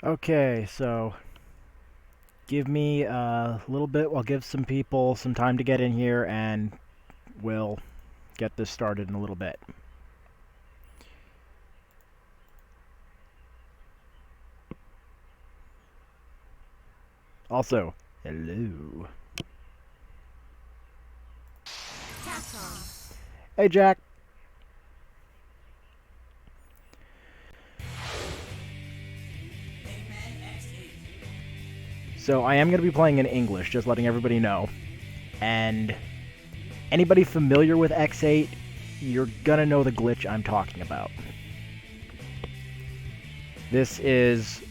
Okay, so give me a little bit. I'll give some people some time to get in here, and we'll get this started in a little bit. Also, hello. Hey, Jack. So I am going to be playing in English, just letting everybody know. And anybody familiar with X8, you're going to know the glitch I'm talking about. This is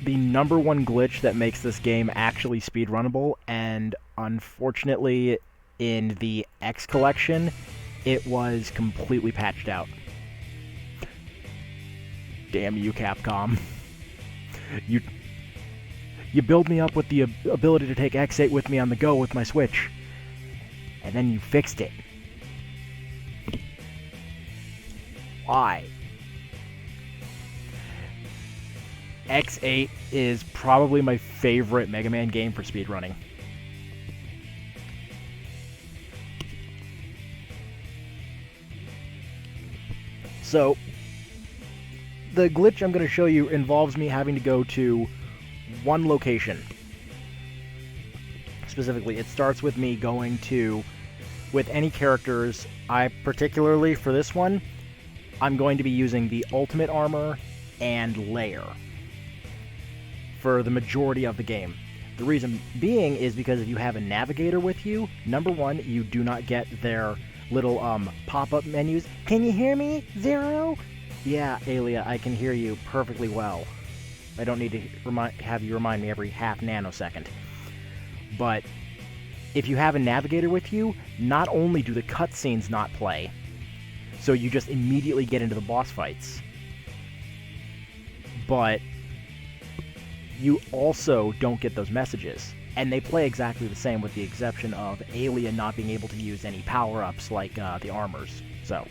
the #1 glitch that makes this game actually speedrunnable, and unfortunately, in the X collection, it was completely patched out. Damn you, Capcom. You you build me up with the ability to take X8 with me on the go with my Switch, and then you fixed it. Why? X8 is probably my favorite Mega Man game for speedrunning. So, the glitch I'm going to show you involves me having to go to one location. Specifically, it starts with me going to, with any characters, particularly for this one, I'm going to be using the Ultimate Armor and Lair for the majority of the game. The reason being is because if you have a navigator with you, #1, you do not get their little pop-up menus. Can you hear me, Zero? Yeah, Alia, I can hear you perfectly well. I don't need to have you remind me every half nanosecond. But if you have a navigator with you, not only do the cutscenes not play, so you just immediately get into the boss fights, but you also don't get those messages. And they play exactly the same with the exception of Alia not being able to use any power-ups like the armors. So,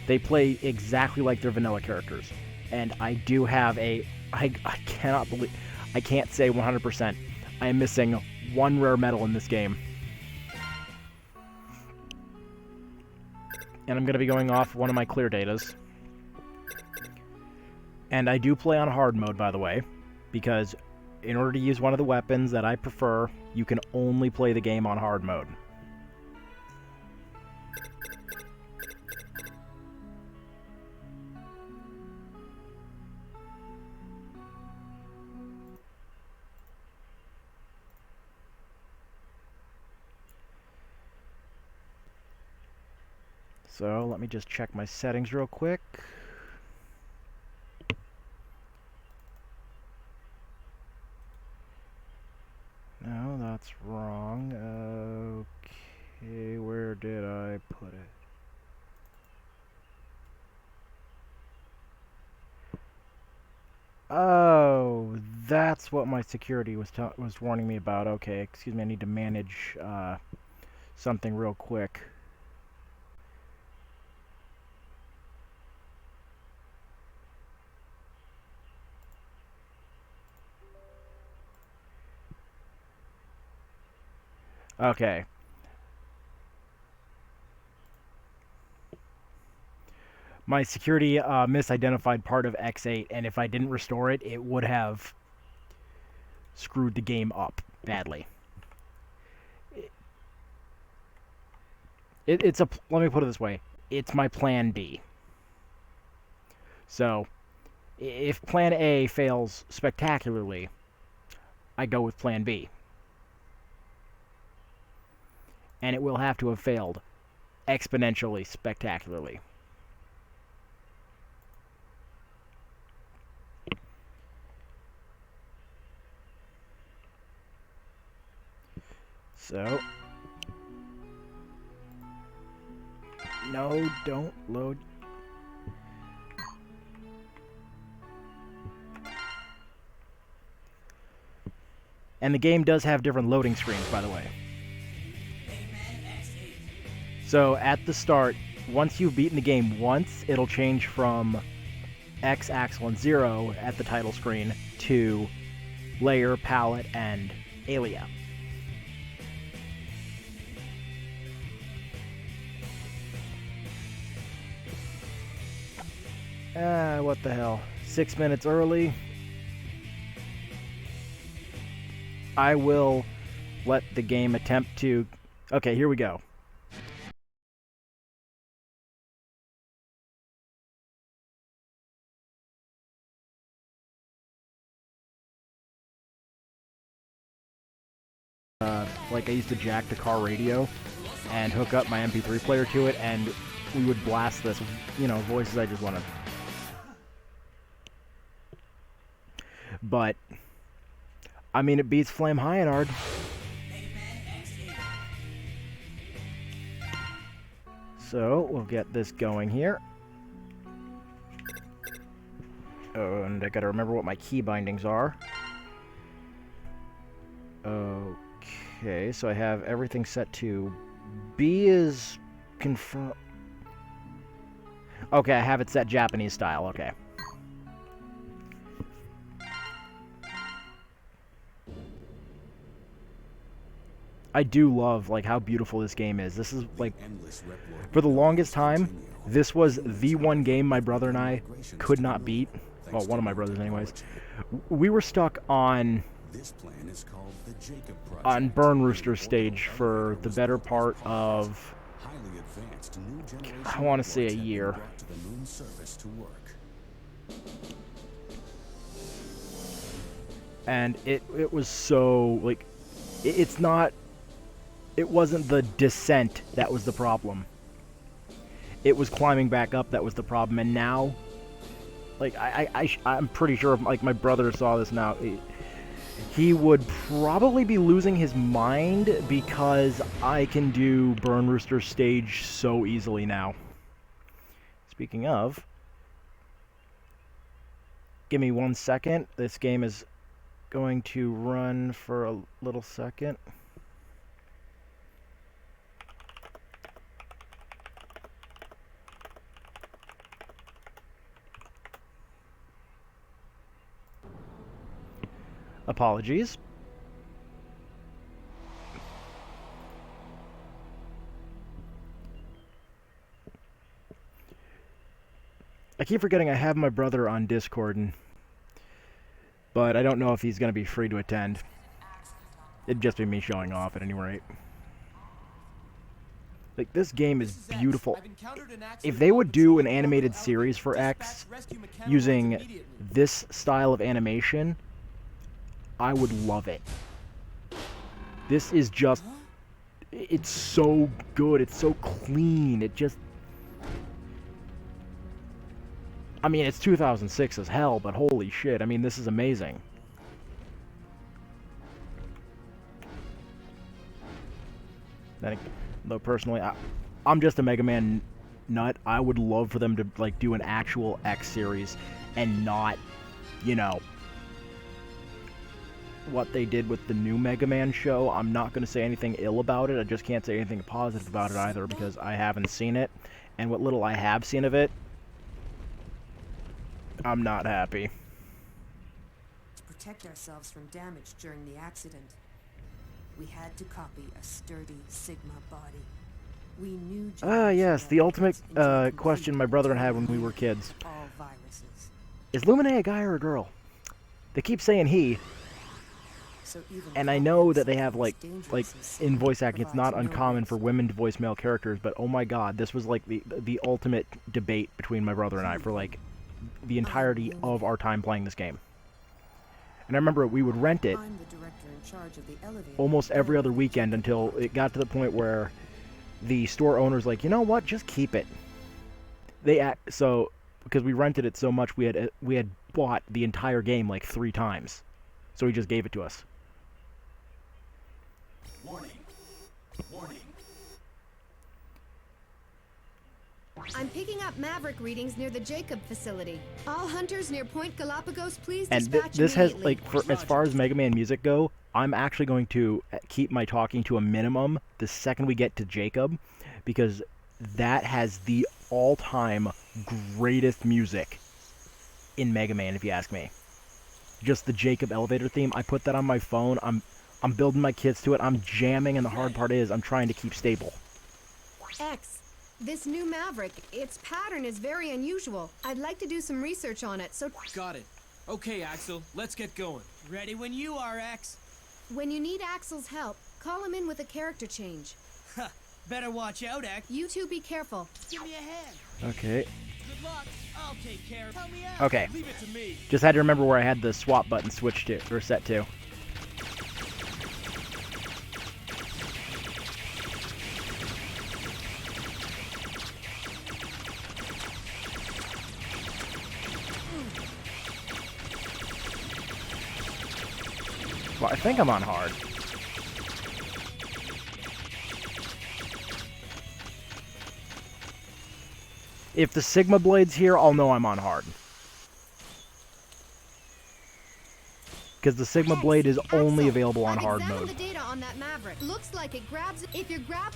they play exactly like their vanilla characters. And I do have I cannot believe, I can't say 100%. I am missing one rare medal in this game. And I'm going to be going off one of my clear datas. And I do play on hard mode, by the way, because in order to use one of the weapons that I prefer, you can only play the game on hard mode. So let me just check my settings real quick. No, that's wrong. Okay, where did I put it? Oh, that's what my security was warning me about. Okay, excuse me, I need to manage something real quick. Okay. My security misidentified part of X8, and if I didn't restore it, it would have screwed the game up badly. Let me put it this way, it's my plan B. So, if plan A fails spectacularly, I go with plan B. And it will have to have failed exponentially spectacularly. So, no, don't load. And the game does have different loading screens, by the way. So at the start, once you've beaten the game once, it'll change from X, Axel, and Zero at the title screen to Layer, Palette, and Alia. What the hell? 6 minutes early. I will let the game attempt to... Okay, here we go. Like, I used to jack the car radio and hook up my MP3 player to it, and we would blast this, you know, voices I just wanted. But, I mean, it beats Flame Hyanard. So, we'll get this going here. Oh, and I gotta remember what my key bindings are. Okay, so I have everything set to B is confirm. Okay, I have it set Japanese style, okay. I do love, like, how beautiful this game is. This is, like, for the longest time, this was the one game my brother and I could not beat. Well, one of my brothers anyways. We were stuck on Burn Rooster stage for the better part of, I want to say, a year. And it was so, like, it's not, it wasn't the descent that was the problem. It was climbing back up that was the problem, and now, like, I'm pretty sure, if, like, my brother saw this now, he would probably be losing his mind because I can do Burn Rooster stage so easily now. Speaking of, give me 1 second. This game is going to run for a little second. Apologies. I keep forgetting I have my brother on Discord, but I don't know if he's going to be free to attend. It'd just be me showing off at any rate. Like, this game is beautiful. If they would do an animated series for X using this style of animation, I would love it. This is just... It's so good. It's so clean. It just... I mean, it's 2006 as hell, but holy shit. I mean, this is amazing. Though, personally, I'm just a Megaman nut. I would love for them to, like, do an actual X series and not, you know, what they did with the new Mega Man show. I'm not going to say anything ill about it. I just can't say anything positive about it either because I haven't seen it. And what little I have seen of it, I'm not happy. To protect ourselves from damage during the accident, we had to copy a sturdy Sigma body. We knew... yes, the ultimate question my brother and I had when we were kids. All viruses. Is Lumine a guy or a girl? They keep saying he. And I know that they have, like in voice acting, it's not uncommon for women to voice male characters, but oh my god, this was like the ultimate debate between my brother and I for like the entirety of our time playing this game. And I remember we would rent it almost every other weekend until it got to the point where the store owner's like, you know what, just keep it. So because we rented it so much, we had bought the entire game like 3 times, so he just gave it to us. Warning. Warning. I'm picking up Maverick readings near the Jacob facility. All hunters near Point Galapagos, please and dispatch this has, immediately. like, for as far as Mega Man music go, I'm actually going to keep my talking to a minimum the second we get to Jacob, because that has the all-time greatest music in Megaman, if you ask me. Just the Jacob elevator theme. I put that on my phone. I'm building my kits to it. I'm jamming, and the hard part is I'm trying to keep stable. X, this new Maverick, its pattern is very unusual. I'd like to do some research on it, so Got it. Okay, Axel, let's get going. Ready when you are, X. when you need Axel's help, call him in with a character change. Huh. Better watch out, X. You two be careful. Give me a hand. Okay. Good luck. I'll take care. Help me out. Okay. Leave it to me. Just had to remember where I had the swap button switched to, or set to. Well, I think I'm on hard. If the Sigma Blade's here, I'll know I'm on hard. Because the Sigma Blade is only Axel, available on I've hard examined mode. the data on that Maverick. Looks like it grabs. If you grab.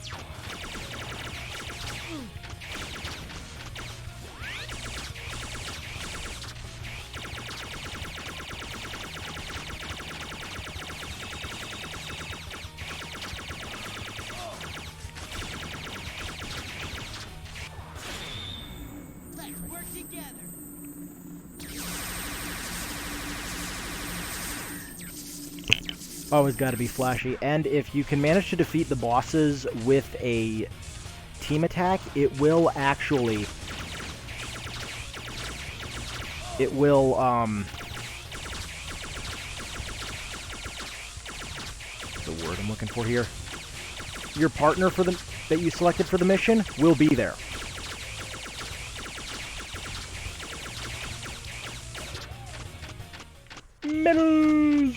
Let's work together. Always got to be flashy. And if you can manage to defeat the bosses with a team attack, it will actually... It will, the word I'm looking for here. Your partner for the that you selected for the mission will be there. Medals!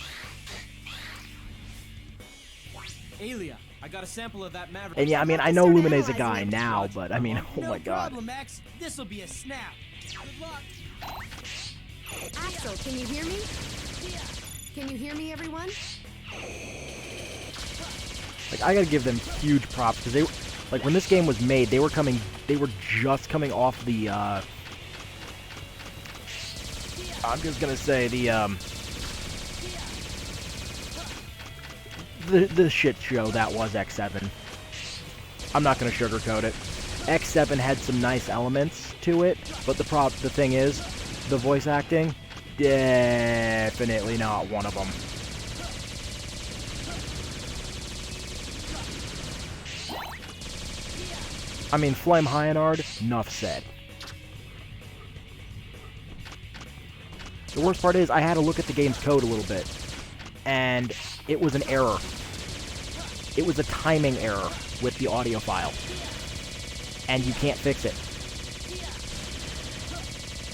Alia, I got a sample of that Maverick. And yeah, I mean, I know Lumine's a guy now, but I mean, oh no my god. problem, X. This'll be a snap. Good luck. Axel, can you hear me? Can you hear me, everyone? Like, I gotta give them huge props, because they, like, when this game was made, they were just coming off the, I'm just gonna say, the shit show that was X7. I'm not gonna sugarcoat it. X7 had some nice elements to it, but the thing is, the voice acting, definitely not one of them. I mean, Flame Hyanard, enough said. The worst part is, I had to look at the game's code a little bit, and it was an error. It was a timing error with the audio file, and you can't fix it.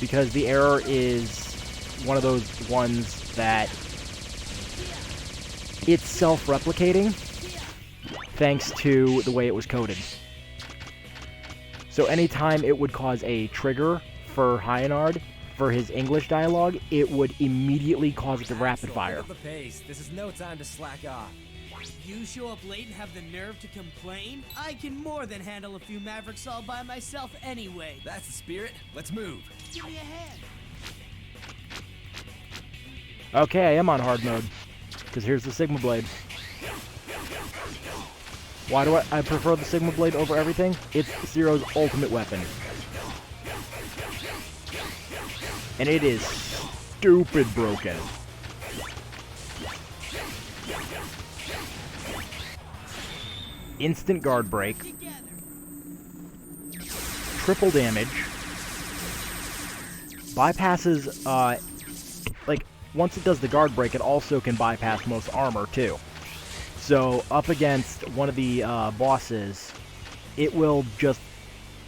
Because the error is one of those ones that it's self-replicating thanks to the way it was coded. So anytime it would cause a trigger for Hyanard, for his English dialogue, it would immediately cause it to rapid fire. Pick up the pace. This is no time to slack off. You show up late and have the nerve to complain? I can more than handle a few Mavericks all by myself anyway. That's the spirit. Let's move. Give me a hand. Okay, I am on hard mode, because here's the Sigma Blade. Why do I prefer the Sigma Blade over everything? It's Zero's ultimate weapon. And it is stupid broken. Instant guard break. Triple damage. Bypasses, like, once it does the guard break, it also can bypass most armor, too. So, up against one of the bosses, it will just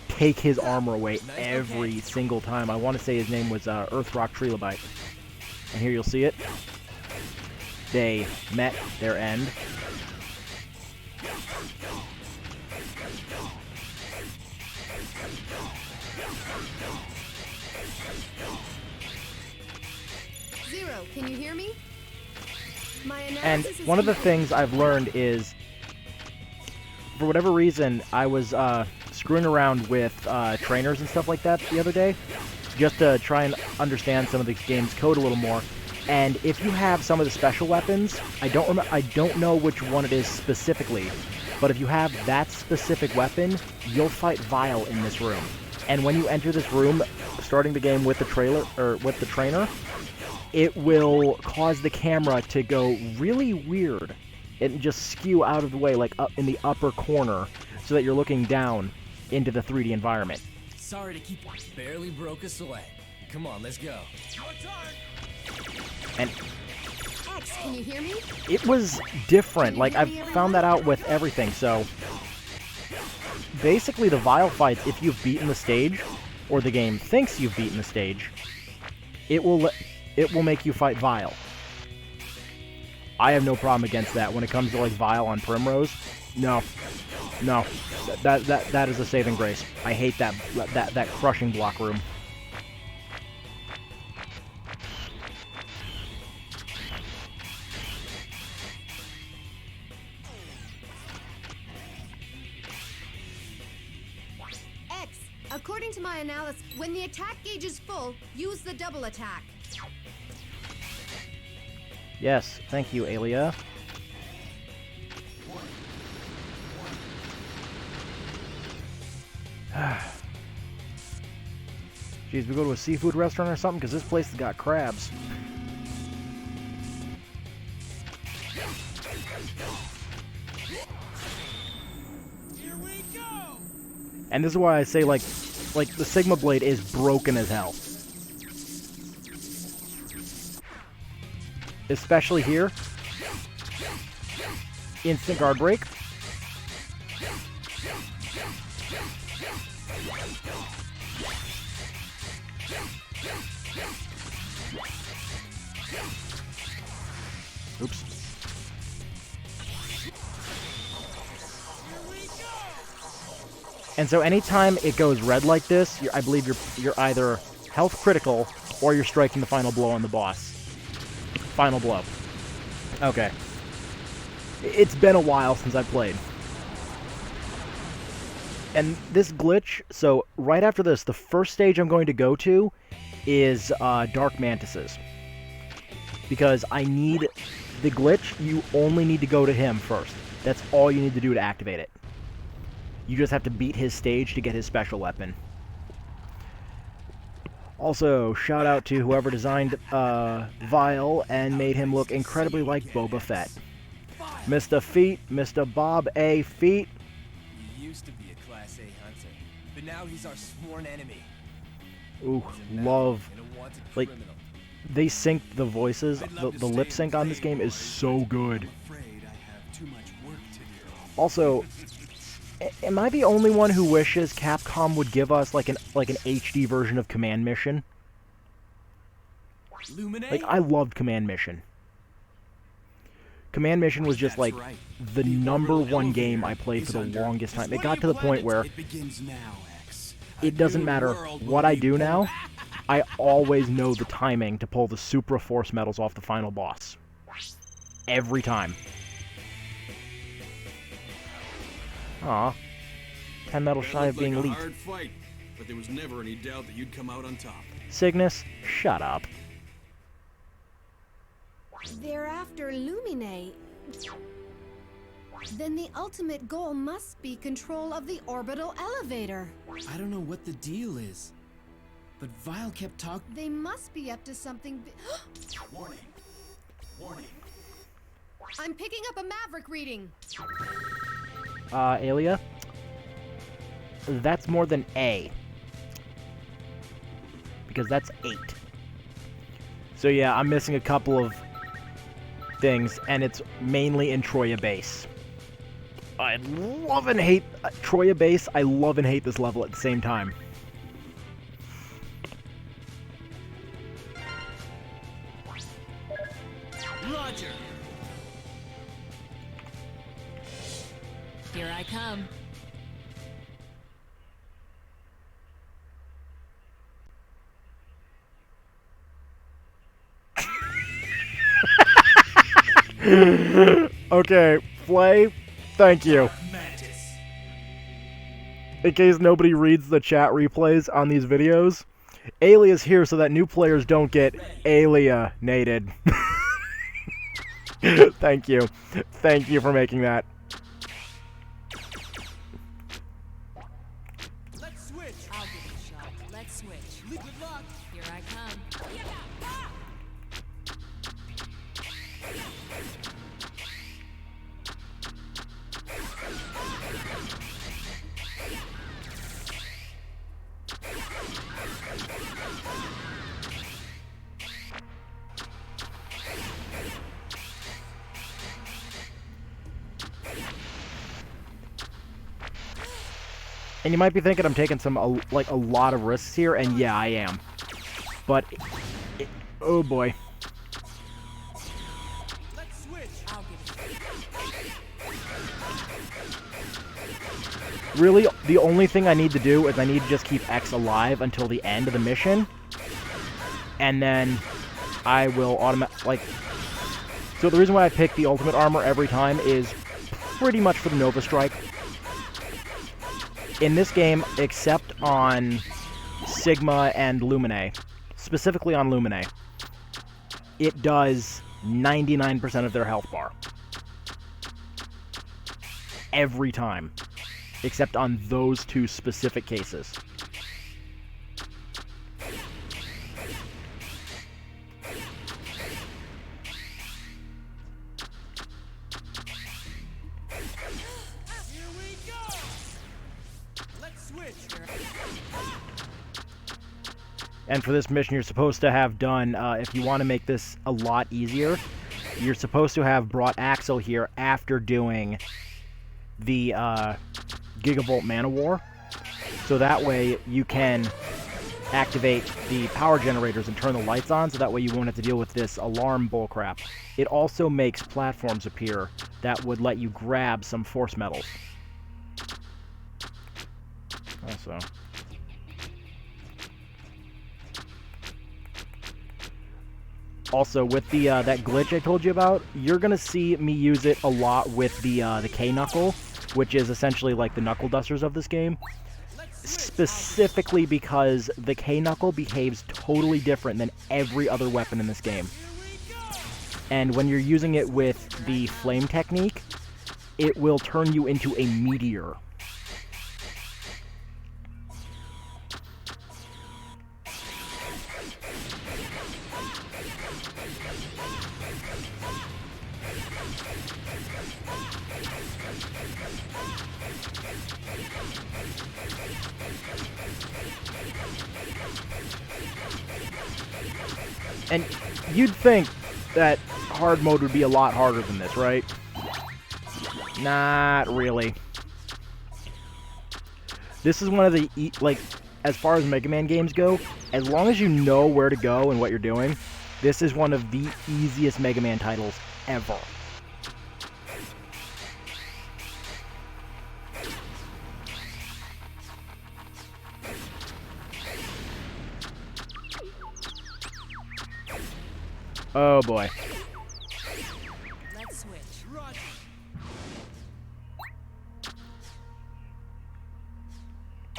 take his armor away every single time. I want to say his name was Earthrock Trilobite. And here you'll see it. They met their end. Zero, can you hear me? My And analysis is one of the complete. things I've learned is, for whatever reason, I was screwing around with trainers and stuff like that the other day, just to try and understand some of the game's code a little more. And if you have some of the special weapons, I don't know which one it is specifically, but if you have that specific weapon, you'll fight Vile in this room. And when you enter this room, starting the game with the trainer, it will cause the camera to go really weird and just skew out of the way, like up in the upper corner, so that you're looking down into the 3D environment. Sorry to keep... Barely broke a sweat. Come on, let's go. And X, can you hear me? it was different. Like, I've found that out with everything, so... Basically, the Vile fights, if you've beaten the stage, or the game thinks you've beaten the stage, it will make you fight Vile. I have no problem against that. When it comes to, like, Vile on Primrose, no. That is a saving grace. I hate that crushing block room. X, according to my analysis, when the attack gauge is full, use the double attack. Yes, thank you, Alia. Jeez, we go to a seafood restaurant or something? Because this place has got crabs. Here we go! And this is why I say, like the Sigma Blade is broken as hell. Especially here. Instant guard break. Oops. And so anytime it goes red like this, I believe you're either health critical or you're striking the final blow on the boss. Final blow. Okay. It's been a while since I played. And this glitch, so right after this, the first stage I'm going to go to is Dark Mantises. Because I need the glitch, you only need to go to him first. That's all you need to do to activate it. You just have to beat his stage to get his special weapon. Also, shout out to whoever designed Vile and made him look incredibly like Boba Fett. Mr. Feet, Mr. Bob A. Feet. He used to be a Class A hunter, but now he's our sworn enemy. Ooh, He's a love. and a wanted Like, criminal. they sync the voices. The lip sync on this game is so good. Afraid I have too much work to do. Also, am I the only one who wishes Capcom would give us like an HD version of Command Mission? Luminate? Like, I loved Command Mission. Command Mission was just like the #1 game I played for the longest time. It got to the point where It begins now, X. it doesn't matter what I do now, I always know the timing to pull the Supra Force medals off the final boss. Every time. Aw. 10 medals shy of being elite. Hard fight, but there was never any doubt that you'd come out on top. Cygnus, shut up. They're after Luminate. Then the ultimate goal must be control of the orbital elevator. I don't know what the deal is, but Vile kept talking. They must be up to something. Warning. Warning. I'm picking up a Maverick reading. Alia? That's more than A. Because that's 8. So yeah, I'm missing a couple of things, and it's mainly in Troya Base. I love and hate Troya Base. I love and hate this level at the same time. Roger. Here I come. Okay, Flay, thank you. Mantis. In case nobody reads the chat replays on these videos, Alia's here so that new players don't get alienated. Thank you. Thank you for making that. Let's switch. I'll give it a shot. Let's switch. Good luck. Here I come. And you might be thinking I'm taking some, like, a lot of risks here, and yeah, I am. But, oh boy. Let's switch. I'll give it a Really, the only thing I need to do is I need to just keep X alive until the end of the mission. And then I will like... So the reason why I pick the ultimate armor every time is pretty much for the Nova Strike. In this game, except on Sigma and Lumine, specifically on Lumine, it does 99% of their health bar. Every time. Except on those two specific cases. Here we go. Let's switch. And for this mission, you're supposed to have done, if you want to make this a lot easier, you're supposed to have brought Axel here after doing the Gigavolt Mana War. So that way you can activate the power generators and turn the lights on, so that way you won't have to deal with this alarm bullcrap. It also makes platforms appear that would let you grab some force medals. Also... Also, with the that glitch I told you about, you're gonna see me use it a lot with the K-Knuckle, which is essentially like the knuckle dusters of this game. Specifically because the K-Knuckle behaves totally different than every other weapon in this game. And when you're using it with the flame technique, it will turn you into a meteor. And you'd think that hard mode would be a lot harder than this, right? Not really. This is one of the, like, as far as Mega Man games go, as long as you know where to go and what you're doing, this is one of the easiest Mega Man titles ever. Oh boy. Let's switch. Roger.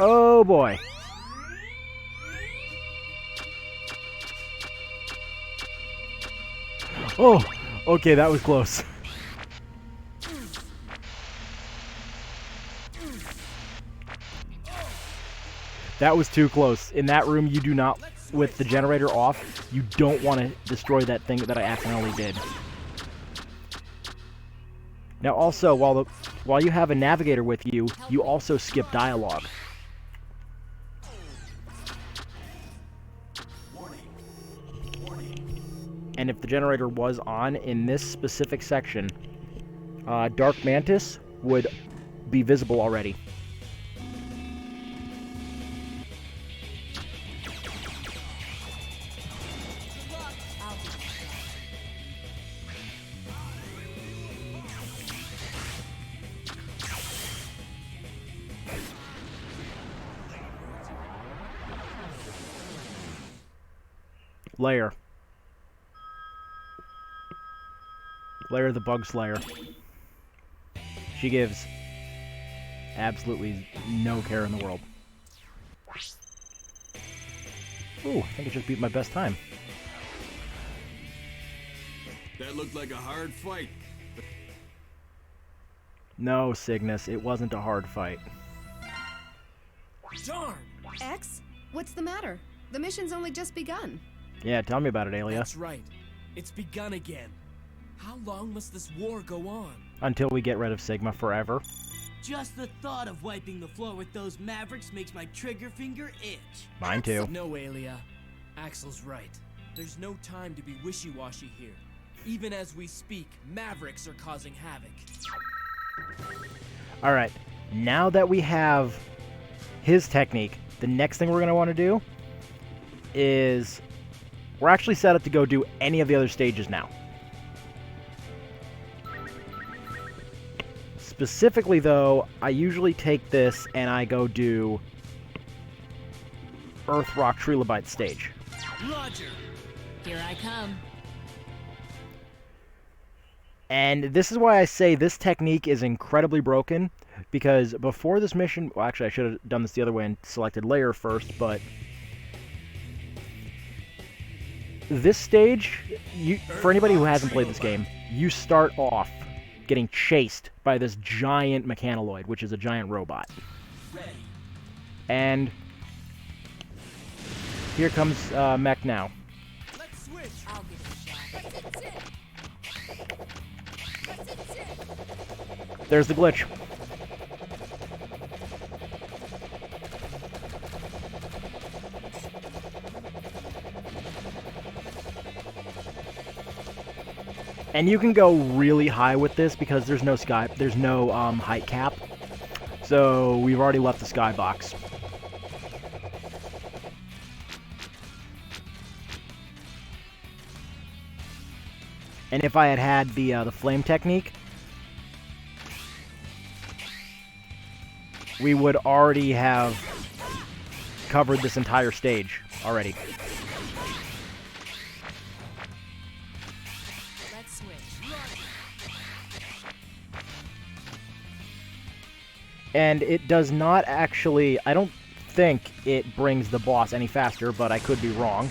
Oh boy. Oh, okay, that was close. That was too close. In that room, you do not, with the generator off, you don't want to destroy that thing that I accidentally did. Now also, while you have a navigator with you, you also skip dialogue. And if the generator was on in this specific section, Dark Mantis would be visible already. Lair. Lair the Bug Slayer. She gives absolutely no care in the world. Ooh, I think I just beat my best time. That looked like a hard fight. No, Cygnus, it wasn't a hard fight. Darn! X? What's the matter? The mission's only just begun. Yeah, tell me about it, Aelia. That's right. It's begun again. How long must this war go on? Until we get rid of Sigma forever. Just the thought of wiping the floor with those Mavericks makes my trigger finger itch. Mine too. No, Aelia. Axel's right. There's no time to be wishy-washy here. Even as we speak, Mavericks are causing havoc. Alright, now that we have his technique, the next thing we're going to want to do is we're actually set up to go do any of the other stages now. Specifically, though, I usually take this and I go do Earth Rock Trilobite stage. Roger. Here I come. And this is why I say this technique is incredibly broken, because before this mission, well, actually I should have done this the other way and selected layer first, but this stage, for anybody who hasn't played this game, you start off getting chased by this giant mechanoloid, which is a giant robot. And here comes Mech now. Let's switch! I'll give it a shot. There's the glitch. And you can go really high with this because there's no height cap. So we've already left the skybox. And if I had had the flame technique, we would already have covered this entire stage already. Let's switch. And it does not actually, I don't think it brings the boss any faster, but I could be wrong.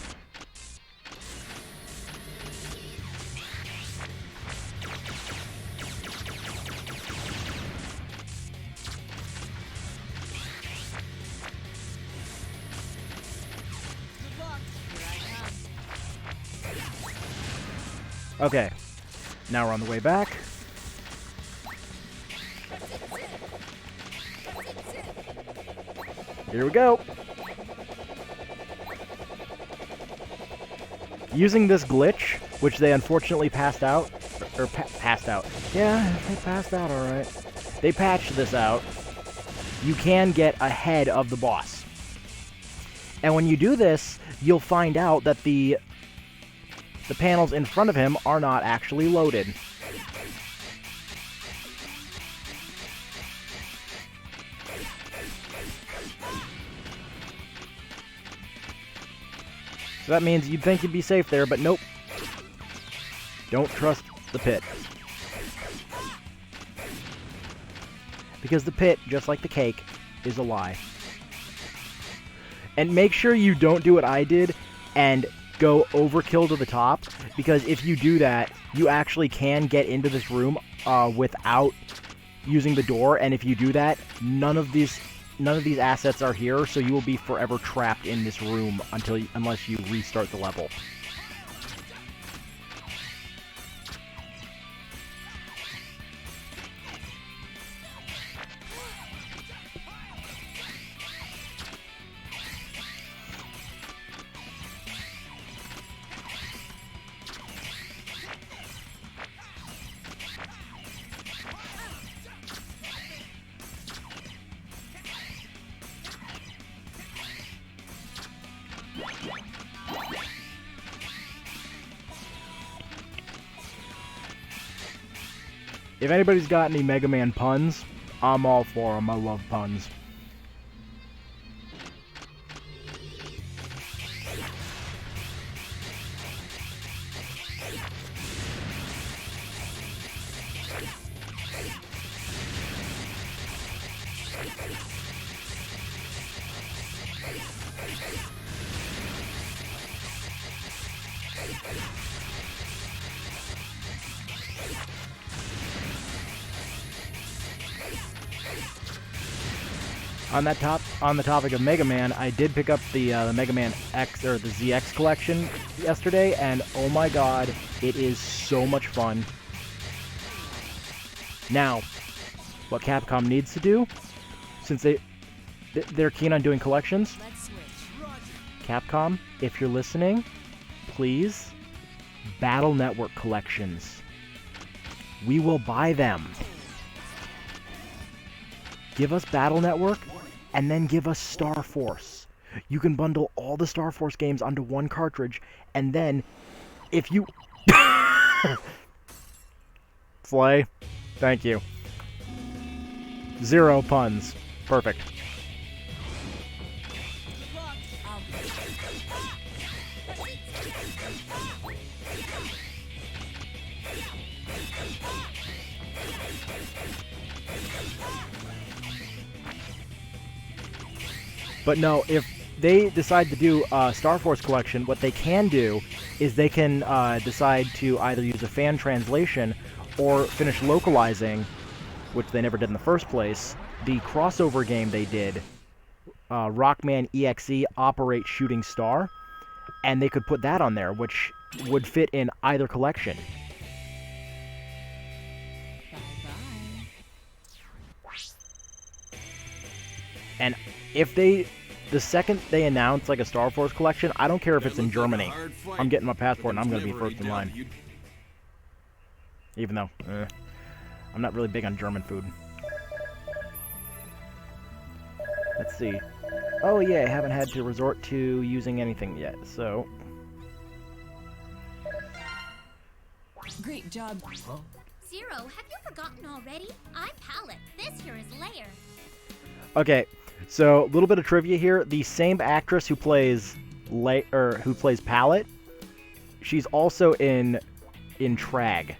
Okay, now we're on the way back. Here we go. Using this glitch, which they unfortunately passed out, or passed out. Yeah, they passed out alright. They patched this out. You can get ahead of the boss. And when you do this, you'll find out that the panels in front of him are not actually loaded. So that means you'd think you'd be safe there, but nope. Don't trust the pit. Because the pit, just like the cake, is a lie. And make sure you don't do what I did and go overkill to the top, because if you do that, you actually can get into this room without using the door, and if you do that, none of these assets are here, so you will be forever trapped in this room unless you restart the level. If anybody's got any Mega Man puns, I'm all for them. I love puns. On the topic of Mega Man, I did pick up the Mega Man X or the ZX collection yesterday, and oh my god, it is so much fun. Now, what Capcom needs to do, since they're keen on doing collections, Let's switch. Capcom, if you're listening, please, Battle Network collections. We will buy them. Give us Battle Network, and then give us Star Force. You can bundle all the Star Force games onto one cartridge, and then, if you... Flay, thank you. 0 puns. Perfect. But no, if they decide to do a Star Force collection, what they can do is they can decide to either use a fan translation or finish localizing, which they never did in the first place, the crossover game they did, Rockman EXE Operate Shooting Star, and they could put that on there, which would fit in either collection. And if the second they announce like a Star Force collection, I don't care if it's in Germany. I'm getting my passport and I'm going to be first in line. Even though, I'm not really big on German food. Let's see. Oh yeah, I haven't had to resort to using anything yet, so... Great job. Zero, have you forgotten already? I'm Palette. This here is Layer. Okay, so a little bit of trivia here. The same actress who plays Palette, she's also in Trag.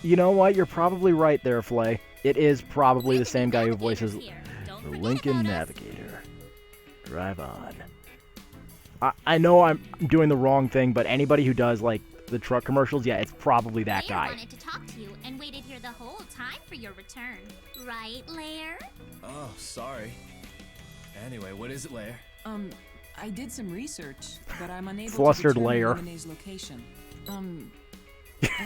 You know what? You're probably right there, Flay. It is probably the same guy who voices the Lincoln Navigator. Drive on. I know I'm doing the wrong thing, but anybody who does like the truck commercials, yeah, it's probably that guy. Layer wanted to talk to you and waited here the whole time for your return. Right, Layer? Oh, sorry. Anyway, what is it, Lair? I did some research, but I'm unable Flustered to determine Layer. Lemone's location.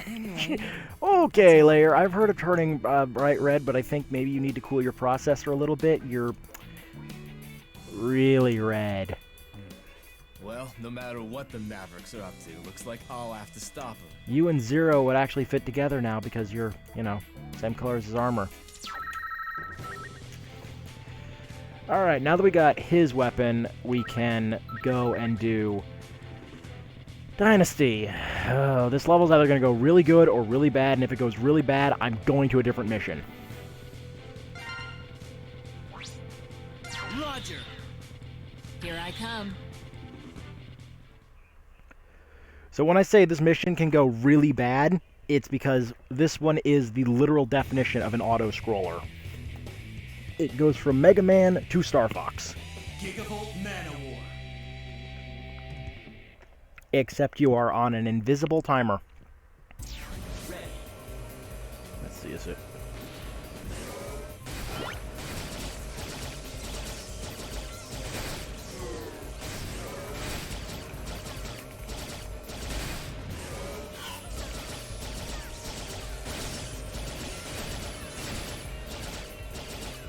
Anyway. Okay, Layer, I've heard of turning bright red, but I think maybe you need to cool your processor a little bit. You're really red. Well, no matter what the Mavericks are up to, looks like I'll have to stop them. You and Zero would actually fit together now because you're, same color as his armor. Alright, now that we got his weapon, we can go and do Dynasty. Oh, this level's either going to go really good or really bad, and if it goes really bad, I'm going to a different mission. Roger. Here I come. So when I say this mission can go really bad, it's because this one is the literal definition of an auto-scroller. It goes from Mega Man to Star Fox. Gigavolt Manowar. Except you are on an invisible timer. Ready. Let's see, is it...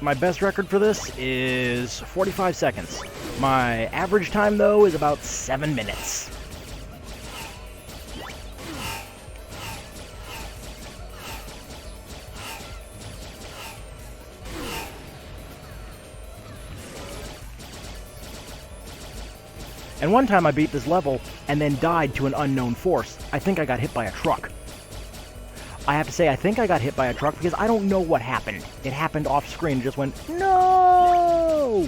My best record for this is 45 seconds. My average time, though, is about 7 minutes. And one time I beat this level and then died to an unknown force. I think I got hit by a truck. I have to say, I think I got hit by a truck because I don't know what happened. It happened off screen and just went, no!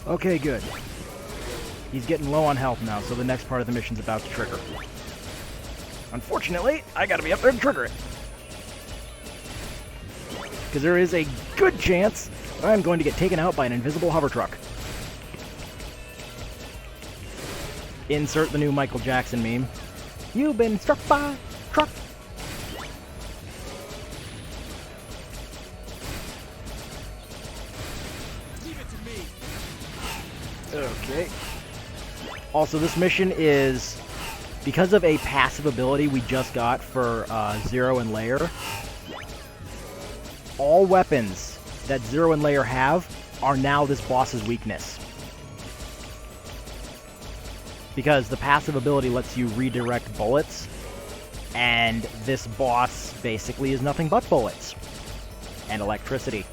Okay, good. He's getting low on health now, so the next part of the mission's about to trigger. Unfortunately, I gotta be up there to trigger it. Because there is a good chance I'm going to get taken out by an invisible hover truck. Insert the new Michael Jackson meme. You've been struck by a truck. Leave it to me. Okay. Also, this mission is, because of a passive ability we just got for Zero and Lair, all weapons that Zero and Lair have are now this boss's weakness. Because the passive ability lets you redirect bullets, and this boss basically is nothing but bullets and electricity.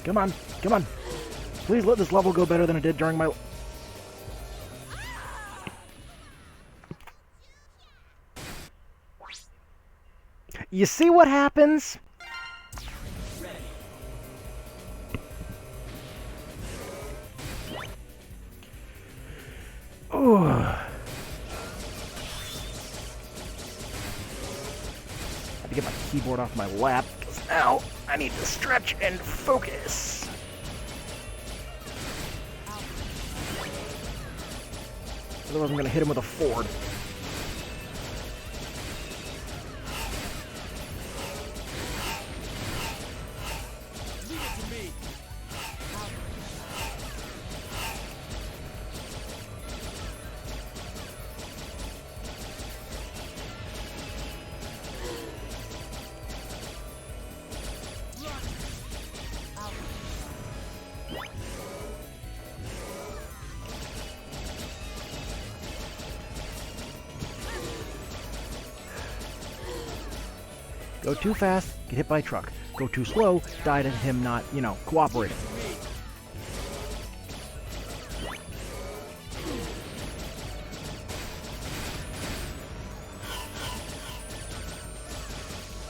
Come on, come on. Please let this level go better than it did during my... You see what happens? Ooh. I have to get my keyboard off my lap, because now I need to stretch and focus. Otherwise I'm going to hit him with a Ford. Leave it to me. Go too fast, get hit by a truck. Go too slow, die to him not, you know, cooperating.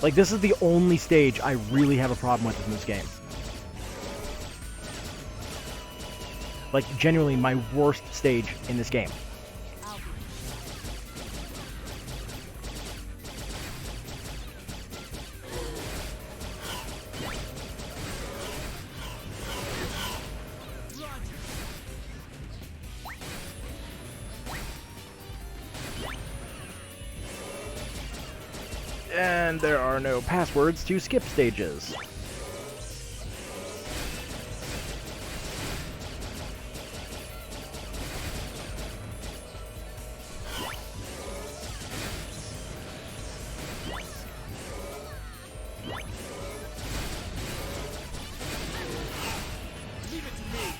Like, this is the only stage I really have a problem with in this game. Like, genuinely my worst stage in this game. And there are no passwords to skip stages. Leave it to me.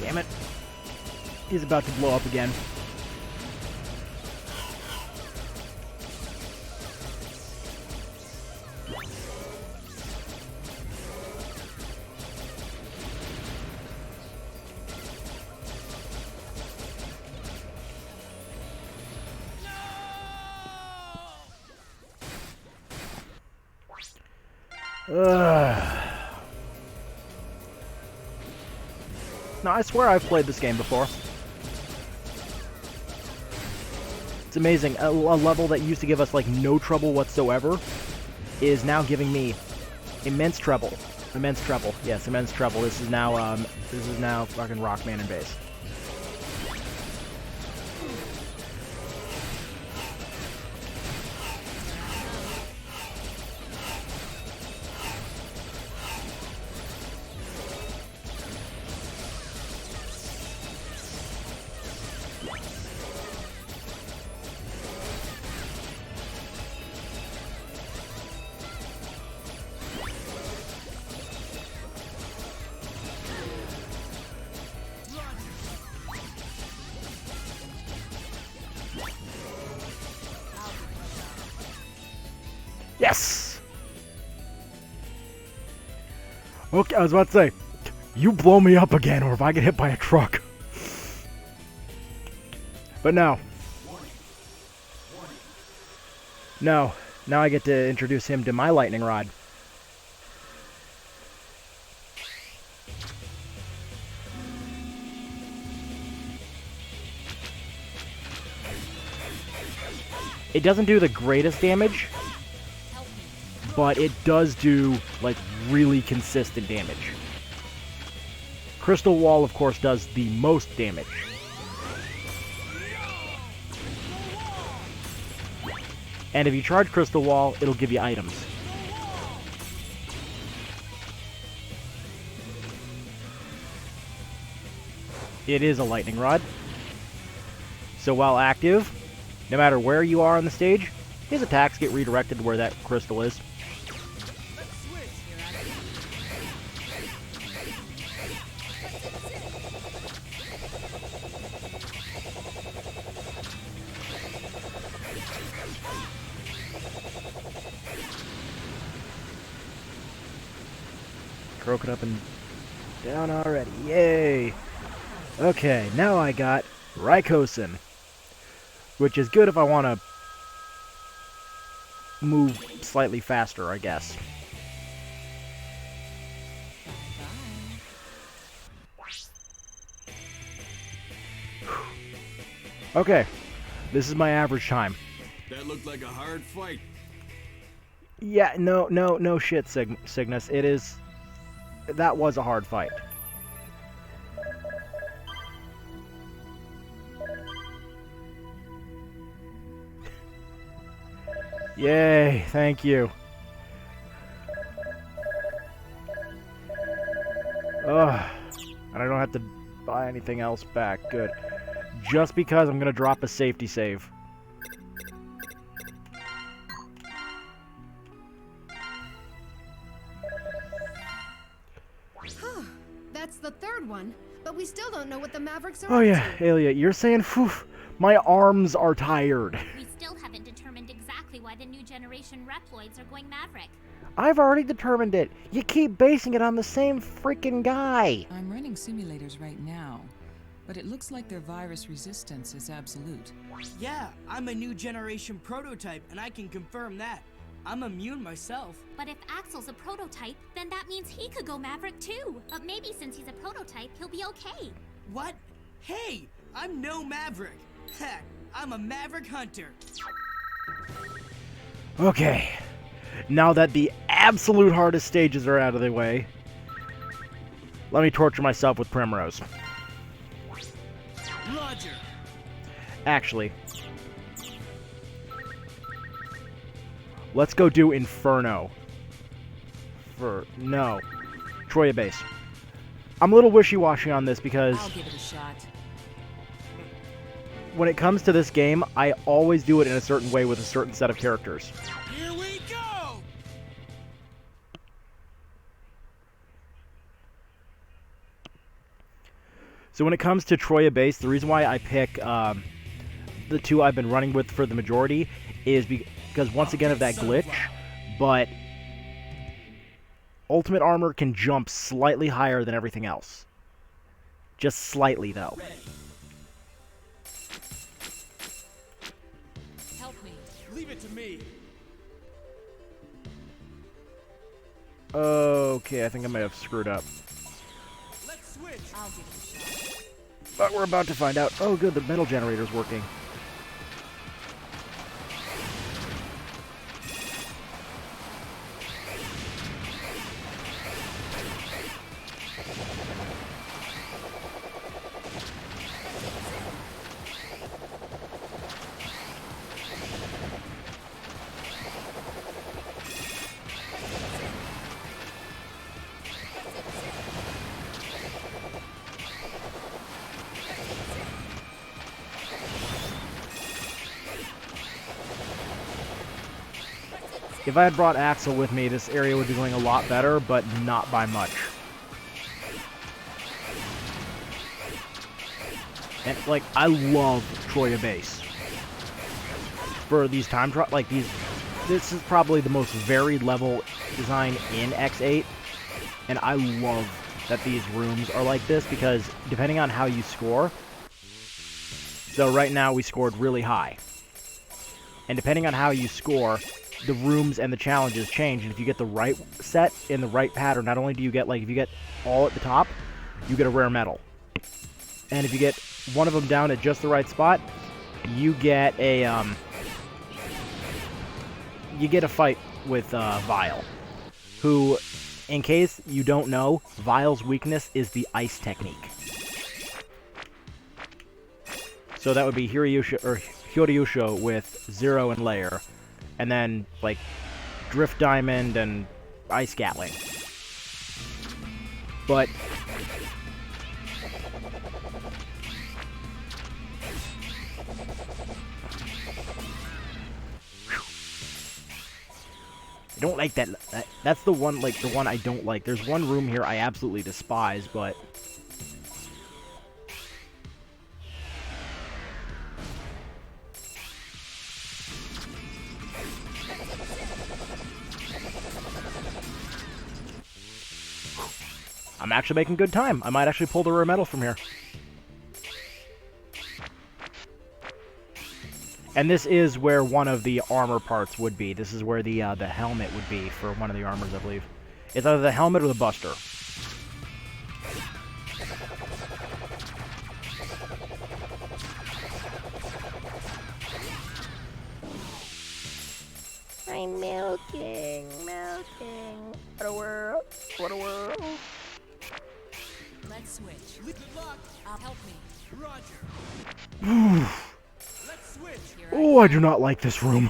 Damn it. He's about to blow up again. No, I swear I've played this game before. It's amazing. A level that used to give us, like, no trouble whatsoever is now giving me immense trouble Immense treble. Yes, immense treble. This is now fucking Rockman and bass. Yes! Okay, I was about to say, you blow me up again, or if I get hit by a truck. But no. No. Now I get to introduce him to my lightning rod. It doesn't do the greatest damage, but it does do, like, really consistent damage. Crystal Wall, of course, does the most damage. And if you charge Crystal Wall, it'll give you items. It is a lightning rod. So while active, no matter where you are on the stage, his attacks get redirected to where that crystal is. Broke it up and down already. Yay! Okay, now I got Raikosen, which is good if I want to move slightly faster, I guess. Okay, this is my average time. That looked like a hard fight. Yeah, no shit, Cygnus. It is... That was a hard fight. Yay, thank you. Ugh. And I don't have to buy anything else back. Good. Just because I'm going to drop a safety save. That's the third one, but we still don't know what the Mavericks are Oh up yeah, to. Aelia, you're saying, phew, my arms are tired. We still haven't determined exactly why the new generation Reploids are going Maverick. I've already determined it. You keep basing it on the same freaking guy. I'm running simulators right now, but it looks like their virus resistance is absolute. Yeah, I'm a new generation prototype, and I can confirm that. I'm immune myself. But if Axel's a prototype, then that means he could go Maverick too. But maybe since he's a prototype, he'll be okay. What? Hey, I'm no Maverick. Heck, I'm a Maverick Hunter. Okay. Now that the absolute hardest stages are out of the way, let me torture myself with Primrose. Roger. Actually, let's go do Inferno. No. Troya Base. I'm a little wishy-washy on this because I'll give it a shot. when it comes to this game, I always do it in a certain way with a certain set of characters. Here we go! So when it comes to Troya Base, the reason why I pick the two I've been running with for the majority is because, once again, of that glitch, but Ultimate Armor can jump slightly higher than everything else. Just slightly, though. Help me. Leave it to me. Okay, I think I might have screwed up. Let's switch. I'll give it a shot. But we're about to find out. Oh, good, the metal generator's working. If I had brought Axel with me, this area would be going a lot better, but not by much. And, like, I love Troya Base. For these time trials, like, this is probably the most varied level design in X8. And I love that these rooms are like this, because depending on how you score... So right now we scored really high. And depending on how you score, the rooms and the challenges change. And if you get the right set in the right pattern, not only do you get, like, if you get all at the top, you get a rare medal. And if you get one of them down at just the right spot, you get a, fight with, Vile. Who, in case you don't know, Vile's weakness is the ice technique. So that would be Hyoryusho with Zero and Lair. And then, like, Drift Diamond and Ice Gatling. But... I don't like that. That's the one, like, the one I don't like. There's one room here I absolutely despise, but... I'm actually making good time. I might actually pull the rare medal from here. And this is where one of the armor parts would be. This is where the helmet would be for one of the armors, I believe. It's either the helmet or the buster. I'm melting. What a world. What a world. Let's switch. Good luck. Help me. Roger. Let's switch. Oh, I do not like this room.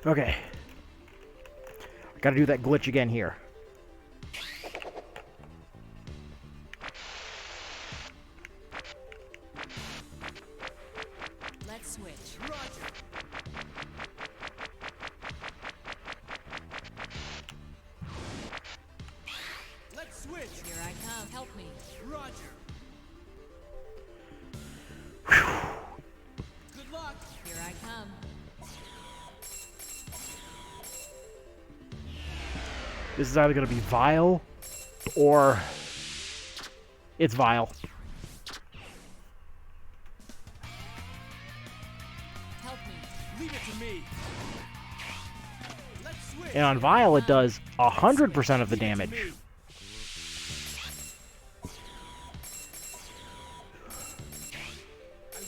Okay. Gotta do that glitch again here. Let's switch. Roger. Let's switch. Here I come. Help me. Roger. Good luck. Here I come. This is either going to be Vile, or it's Vile. Help me. Leave it to me. Let's switch. And on Vile, it does 100% of the damage. I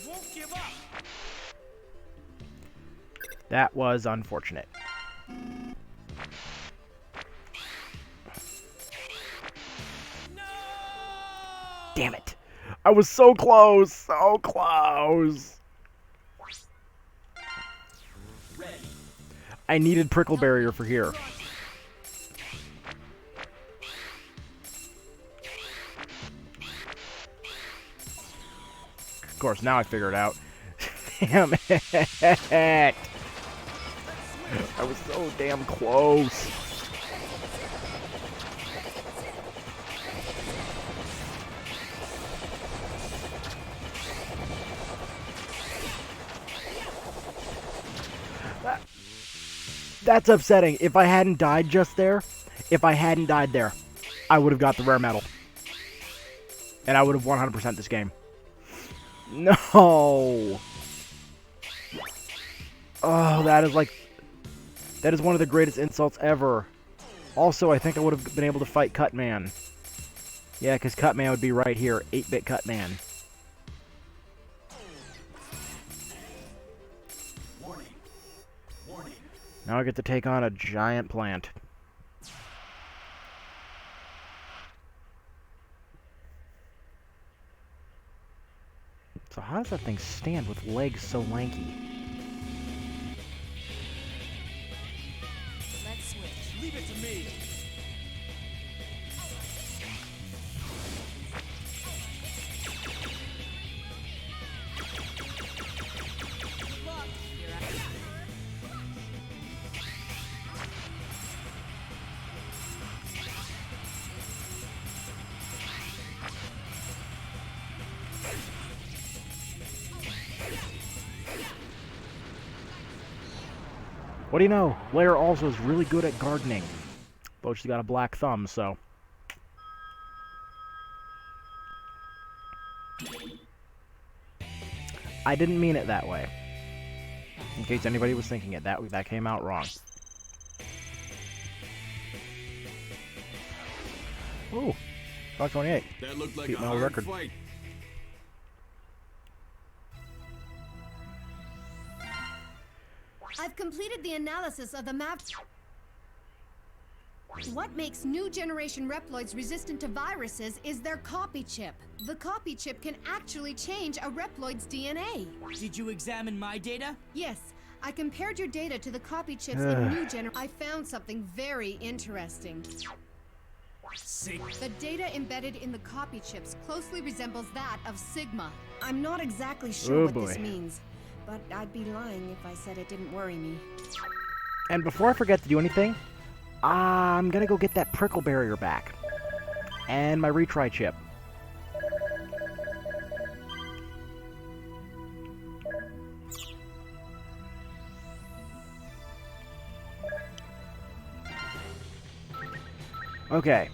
won't give up. That was unfortunate. Damn it. I was so close. So close. Ready. I needed Prickle Barrier for here. Of course, now I figure it out. Damn it. I was so damn close. That's upsetting. If I hadn't died just there, I would have got the rare medal. And I would have 100% this game. No. Oh, that is one of the greatest insults ever. Also, I think I would have been able to fight Cutman. Yeah, because Cutman would be right here. 8-bit Cutman. Now I get to take on a giant plant. So how does that thing stand with legs so lanky? Leave it to me. Good luck. What do you know? Lair also is really good at gardening. But she's got a black thumb, so... I didn't mean it that way. In case anybody was thinking it, that came out wrong. Ooh, 528. That looked like Beat a my hard record. fight. I've completed the analysis of the map. What makes new generation Reploids resistant to viruses is their copy chip. The copy chip can actually change a Reploid's DNA. Did you examine my data? Yes, I compared your data to the copy chips in new generation. I found something very interesting. The data embedded in the copy chips closely resembles that of Sigma. I'm not exactly sure what this means, but I'd be lying if I said it didn't worry me. And before I forget to do anything, I'm gonna go get that prickle barrier back. And my retry chip. Okay.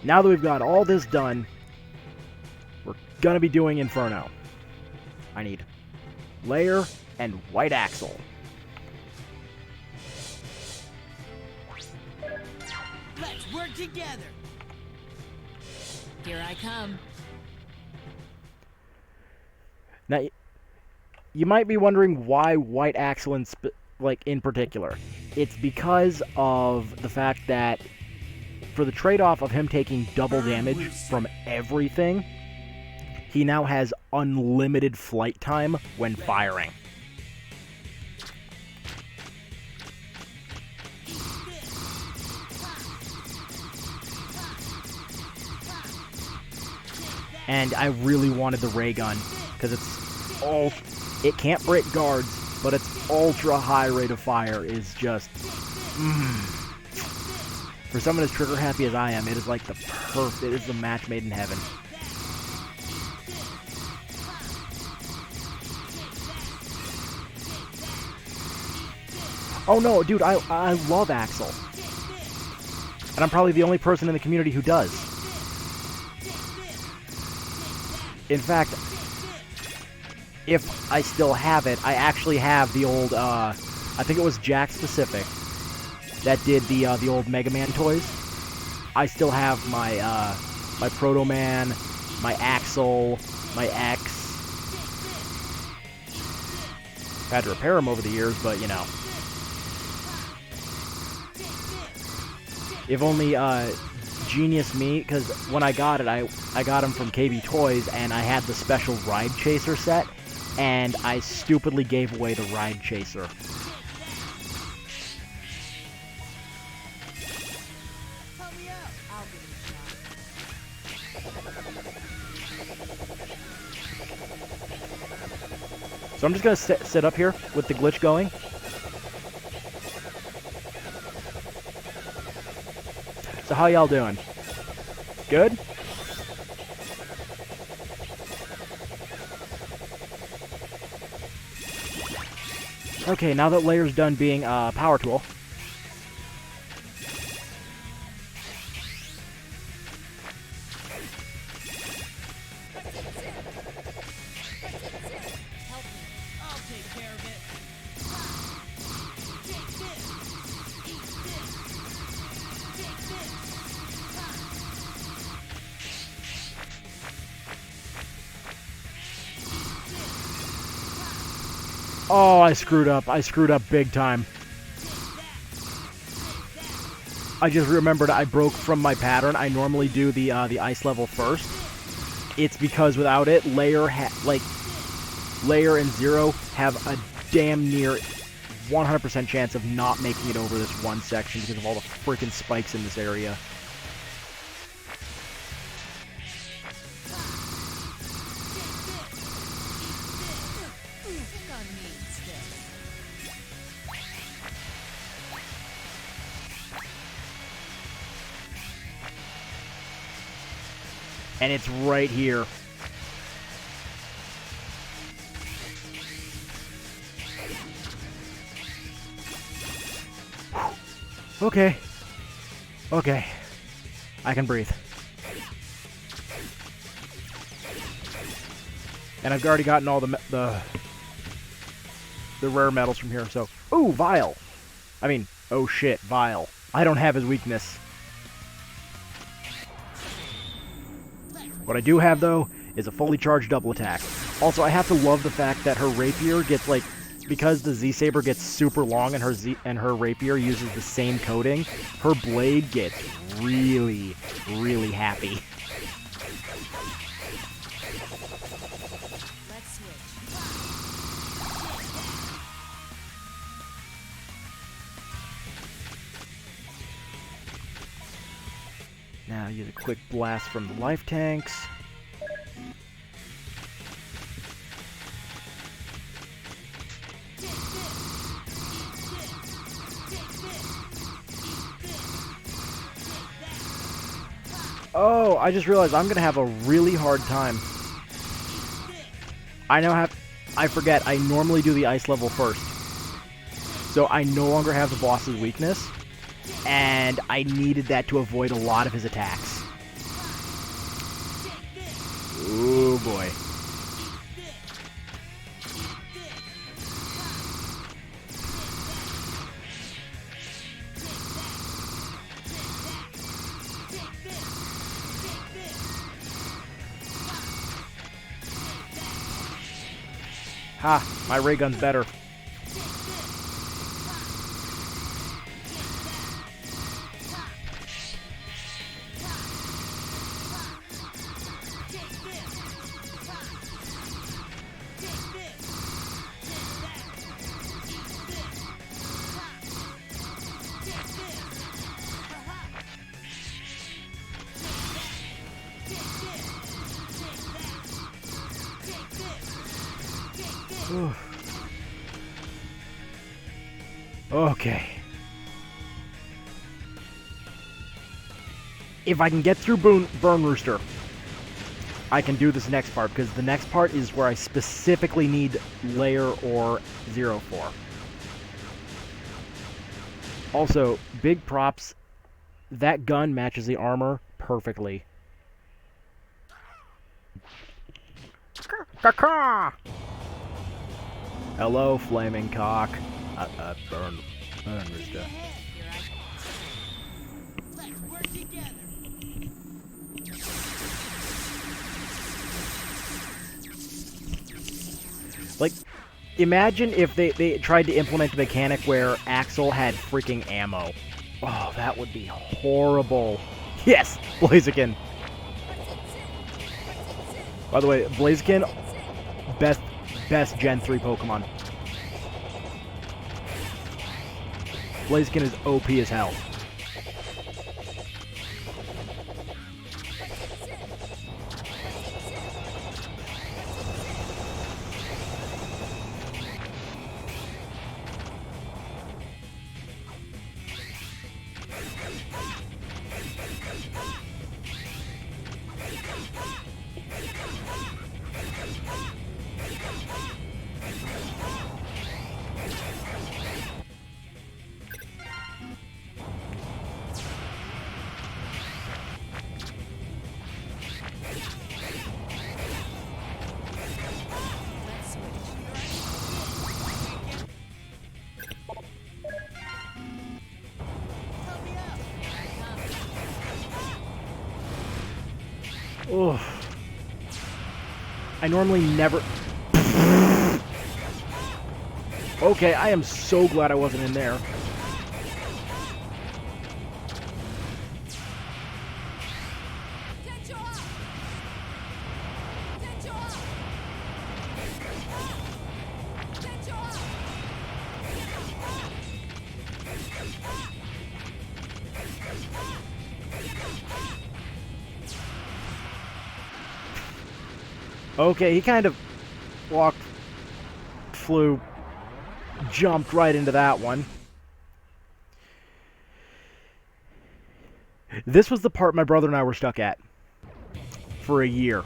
Now that we've got all this done, we're gonna be doing Inferno. I need Lair and White Axle. Let's work together. Here I come. Now, you might be wondering why White Axle in particular. It's because of the fact that for the trade-off of him taking double damage from everything, he now has unlimited flight time when firing. And I really wanted the ray gun, because it can't break guards, but its ultra high rate of fire is just, For someone as trigger happy as I am, it is like it is the match made in heaven. Oh no, dude, I love Axel. And I'm probably the only person in the community who does. In fact, if I still have it, I actually have the old, I think it was Jack Specific that did the old Megaman toys. I still have my, my Proto Man, my Axel, my X. I've had to repair them over the years, but, you know. If only, genius me, because when I got it, I got him from KB Toys, and I had the special Ride Chaser set, and I stupidly gave away the Ride Chaser. So I'm just going to sit up here with the glitch going. So how y'all doing? Good? Okay, now that Lair's done being a power tool. I'll take care of it. Oh, I screwed up. I screwed up big time. I just remembered I broke from my pattern. I normally do the ice level first. It's because without it, Lair and Zero have a damn near 100% chance of not making it over this one section because of all the freaking spikes in this area. And it's right here. Okay. Okay. I can breathe. And I've already gotten all the rare metals from here, so... Ooh, Vile! I mean, oh shit, Vile. I don't have his weakness. What I do have, though, is a fully charged double attack. Also, I have to love the fact that her rapier gets, like... Because the Z-Saber gets super long and her rapier uses the same coating, her blade gets really, really happy. Let's switch. Now use a quick blast from the life tanks. Oh, I just realized I'm gonna have a really hard time. I forget, I normally do the ice level first. So I no longer have the boss's weakness, and I needed that to avoid a lot of his attacks. Oh boy. Ha! My ray gun's better. Okay. If I can get through Burn Rooster, I can do this next part, because the next part is where I specifically need Layer or Zero for. Also, big props, that gun matches the armor perfectly. Hello, flaming cock. Burn Rooster. Let's work together. Like, imagine if they tried to implement a mechanic where Axel had freaking ammo. Oh, that would be horrible. Yes, Blaziken. By the way, Blaziken, best Gen 3 Pokemon. Blaziken is OP as hell. Oh, I normally never... Okay, I am so glad I wasn't in there. Okay, he kind of walked, flew, jumped right into that one. This was the part my brother and I were stuck at for a year.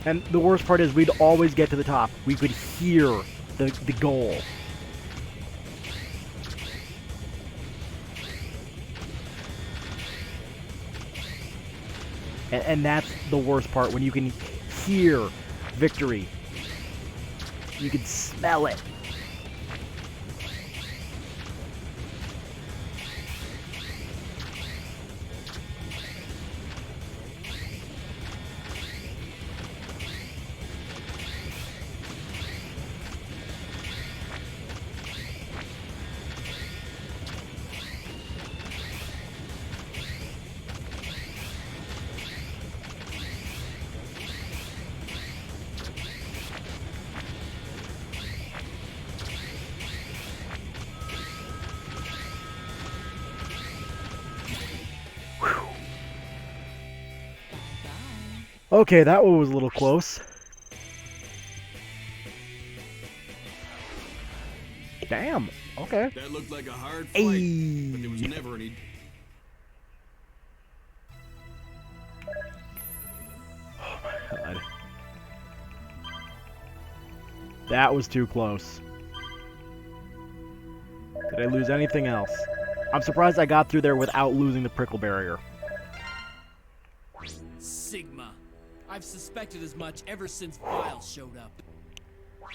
And the worst part is we'd always get to the top. We could hear the goal. And that's the worst part, when you can hear victory. You can smell it. Okay, that one was a little close. Damn, okay. That looked like a hard fight, but there was never any... Oh my god. That was too close. Did I lose anything else? I'm surprised I got through there without losing the prickle barrier. Sigma. I've suspected as much ever since Vile showed up.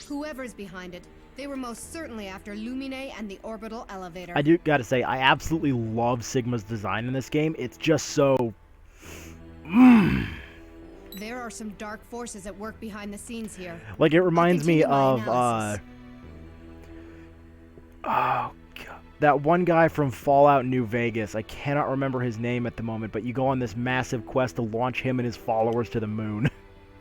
Whoever's behind it, they were most certainly after Lumine and the orbital elevator. I do gotta say, I absolutely love Sigma's design in this game. It's just so... There are some dark forces at work behind the scenes here. Like, it reminds me continue my of, analysis. oh, God. That one guy from Fallout New Vegas. I cannot remember his name at the moment, but you go on this massive quest to launch him and his followers to the moon.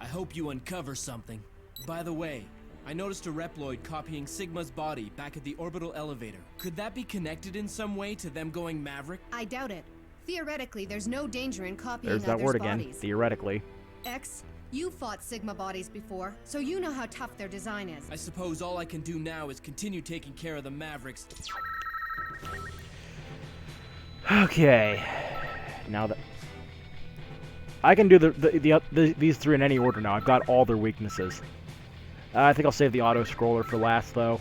I hope you uncover something. By the way, I noticed a Reploid copying Sigma's body back at the orbital elevator. Could that be connected in some way to them going Maverick? I doubt it. Theoretically, there's no danger in copying There's that others' word again, bodies. theoretically. X, you fought Sigma bodies before, so you know how tough their design is. I suppose all I can do now is continue taking care of the Mavericks. Okay. Now that... I can do these three in any order now. I've got all their weaknesses. I think I'll save the auto-scroller for last, though.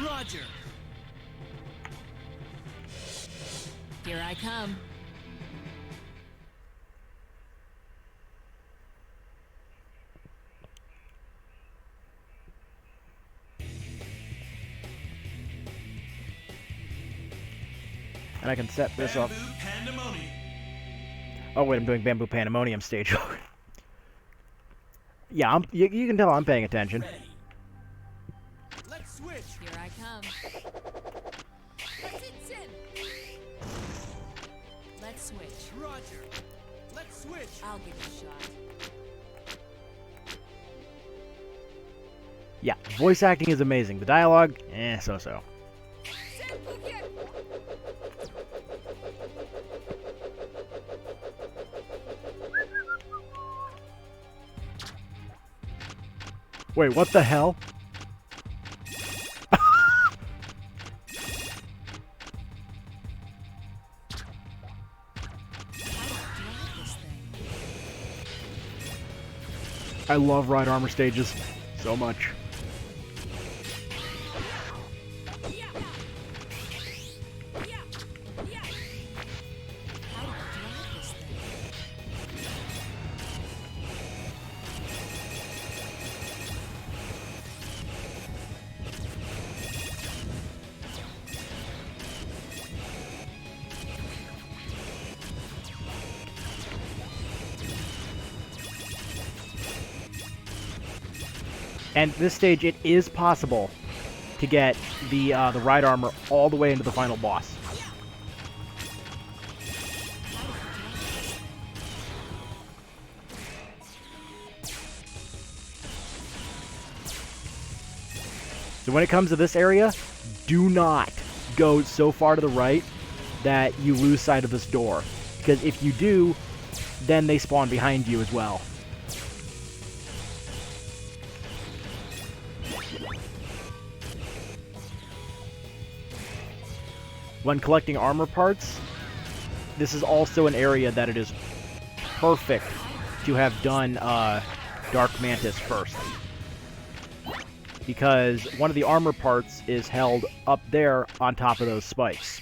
Roger. Here I come. And I can set this up. Pandemonium. Oh wait, I'm doing Bamboo Pandemonium stage. Yeah, you can tell I'm paying attention. Let's switch. Here I come. Let's switch. Roger. Let's switch. I'll give it a shot. Yeah, voice acting is amazing. The dialogue, so-so. Wait, what the hell? I love ride armor stages so much. And this stage, it is possible to get the ride armor all the way into the final boss. So when it comes to this area, do not go so far to the right that you lose sight of this door. Because if you do, then they spawn behind you as well. When collecting armor parts, this is also an area that it is perfect to have done Dark Mantis first. Because one of the armor parts is held up there on top of those spikes.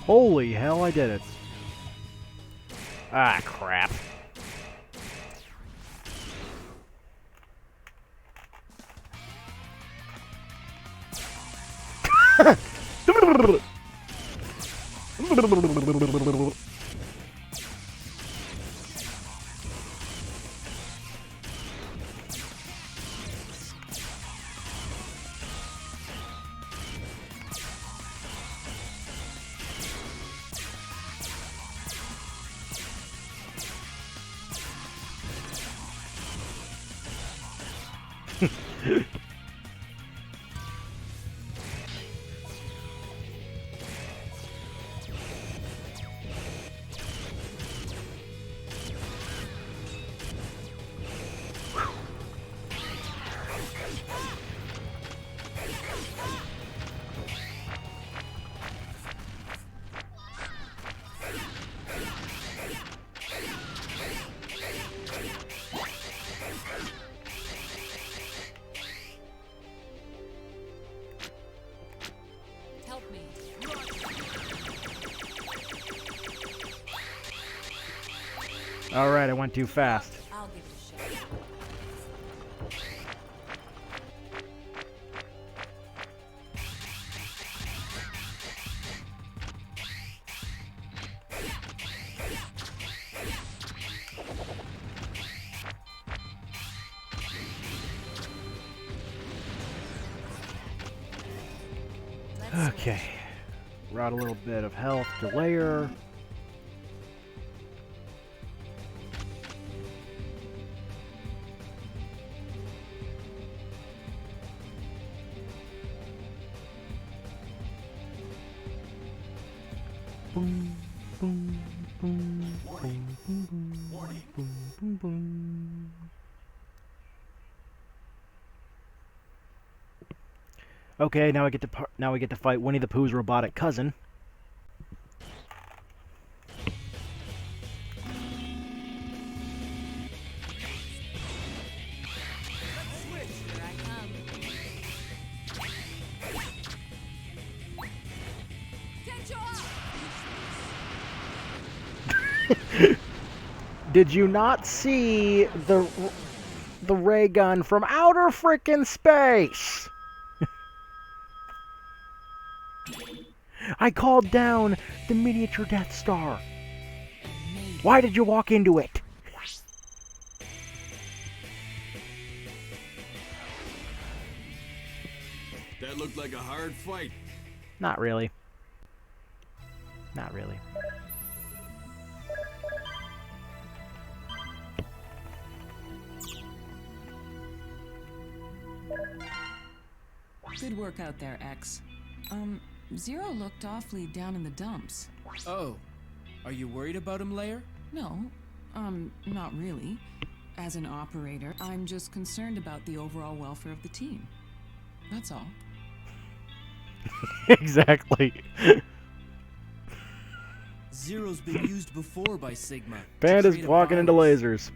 Holy hell, I did it. Ah, crap. Help me. Alright, I went too fast. I'll give it a shot. Okay. Brought a little bit of health to layer. Boom, boom, boom, boom, boom, boom, boom, boom, boom. Okay, now we get to fight Winnie the Pooh's robotic cousin. Here I come. Get your Did you not see the ray gun from outer frickin' space? I called down the miniature Death Star. Why did you walk into it? That looked like a hard fight. Not really. Not really. Good work out there, X. Zero looked awfully down in the dumps. Oh, are you worried about him, Lair? No, not really. As an operator, I'm just concerned about the overall welfare of the team. That's all. Exactly. Zero's been used before by Sigma. to Panda's create a walking into virus. lasers.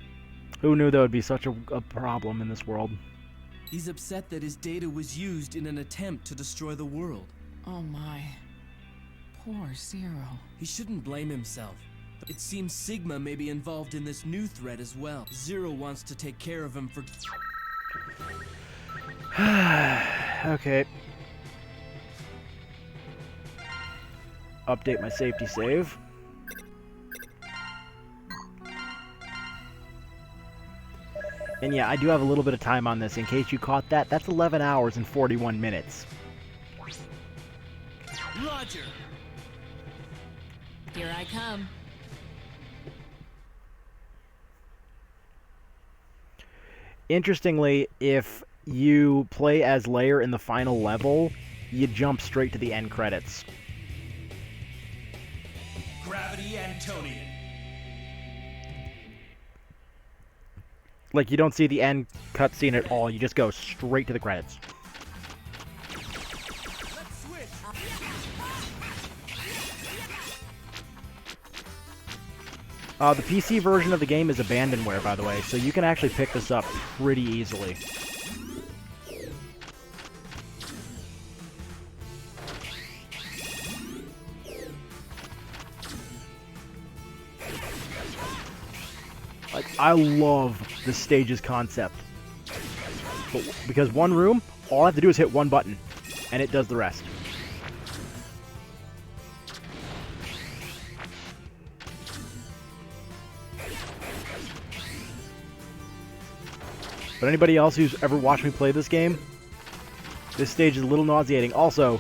Who knew that would be such a problem in this world? He's upset that his data was used in an attempt to destroy the world. Oh my. Poor Zero. He shouldn't blame himself. It seems Sigma may be involved in this new threat as well. Zero wants to take care of him for... Okay. Update my safety save. And yeah, I do have a little bit of time on this. In case you caught that, that's 11 hours and 41 minutes. Roger. Here I come. Interestingly, if you play as Layer in the final level, you jump straight to the end credits. Gravity Antonian. Like, you don't see the end cutscene at all, you just go straight to the credits. Let's switch. The PC version of the game is abandonware, by the way, so you can actually pick this up pretty easily. Like, I love the stages concept. But because one room, all I have to do is hit one button, and it does the rest. But anybody else who's ever watched me play this game, this stage is a little nauseating. Also,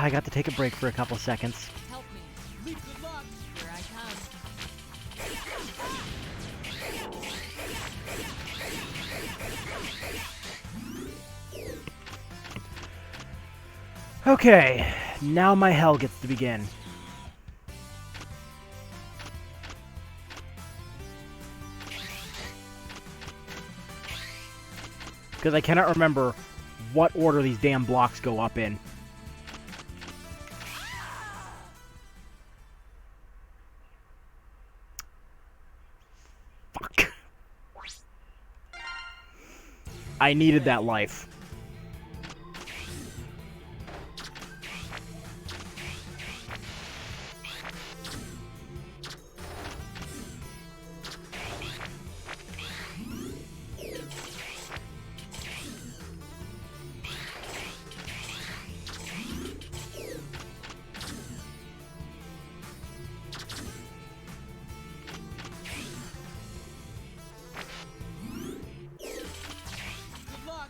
I got to take a break for a couple seconds. Help me. Good luck. Here I come. Okay, now my hell gets to begin. Because I cannot remember what order these damn blocks go up in. Fuck. I needed that life. Good luck.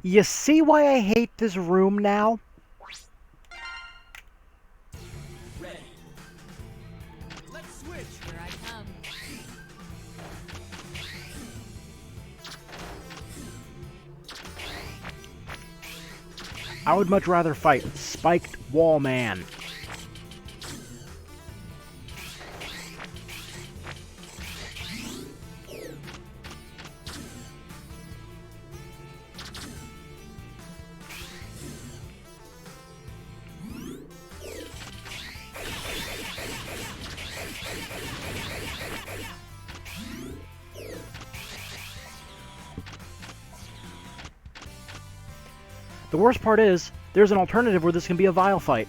You see why I hate this room now? Ready. Let's switch. Here I come. I would much rather fight Spiked Wall Man. The worst part is, there's an alternative where this can be a Vile fight.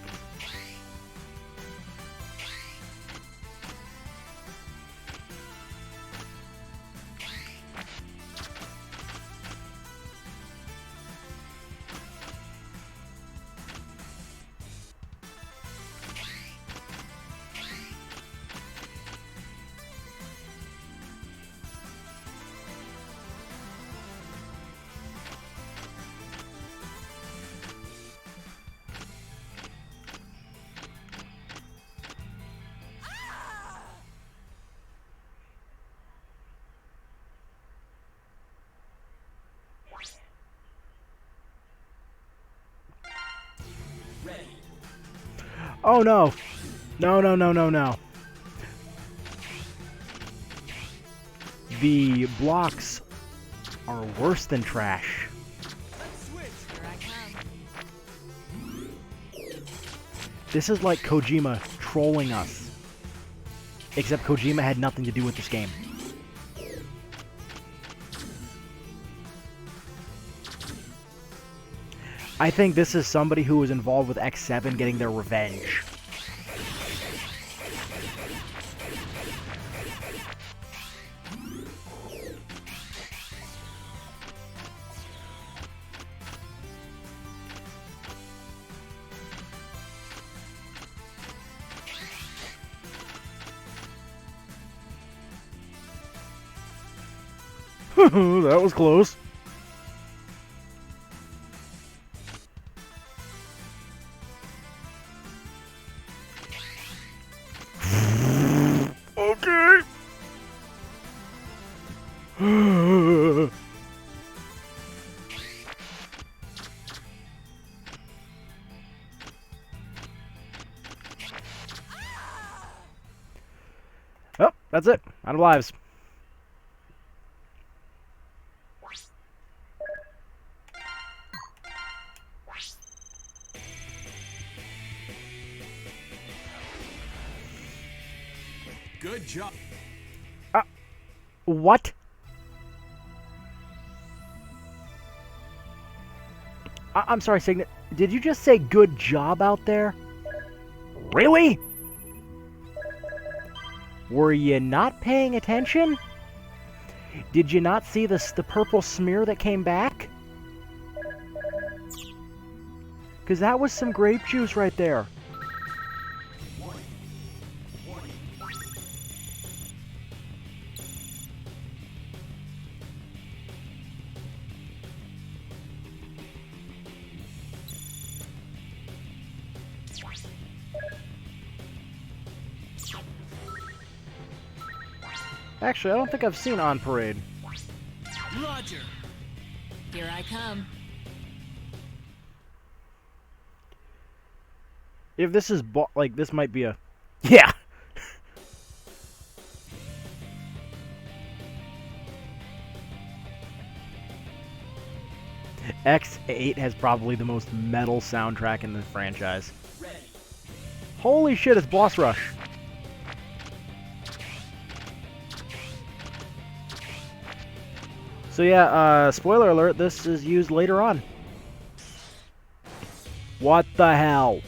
Oh no! No, no, no, no, no. The blocks are worse than trash. This is like Kojima trolling us. Except Kojima had nothing to do with this game. I think this is somebody who was involved with X7 getting their revenge. That was close. Okay. Oh, that's it. Out of lives. Good job. What? I'm sorry, Signet. Did you just say good job out there? Really? Were you not paying attention? Did you not see the purple smear that came back? Because that was some grape juice right there. Actually, I don't think I've seen On Parade. Roger. Here I come. If this is like, this might be a... Yeah! X8 has probably the most metal soundtrack in the franchise. Ready. Holy shit, it's Boss Rush! So yeah, spoiler alert, this is used later on. What the hell?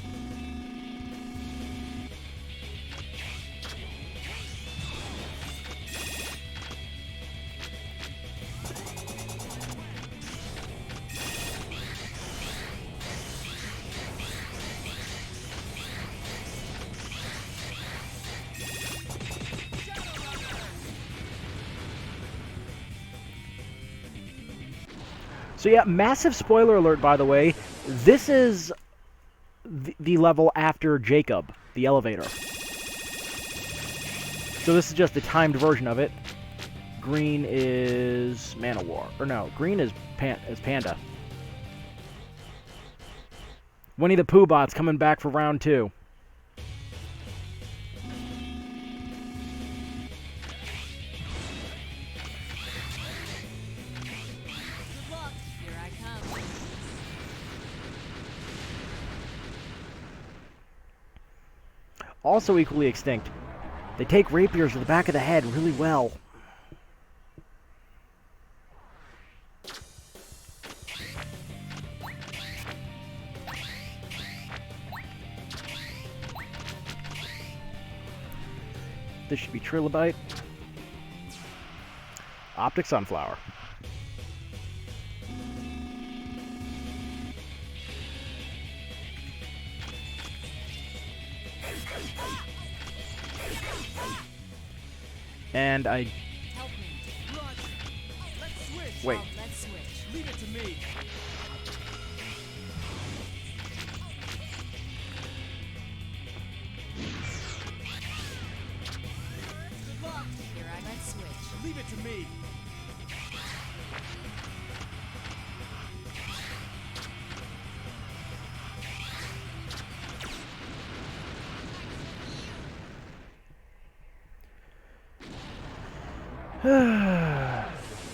So yeah, massive spoiler alert, by the way. This is the level after Jacob, the elevator. So this is just the timed version of it. Green is Manowar. Or no, green is Panda. Winnie the Pooh bot's coming back for round 2. Good luck. Here I come. Also equally extinct. They take rapiers to the back of the head really well. This should be Trilobite. Optic Sunflower. And I... Help me. Let's switch. Wait. Let's switch. Leave it to me. Good luck. Let's switch. Leave it to me.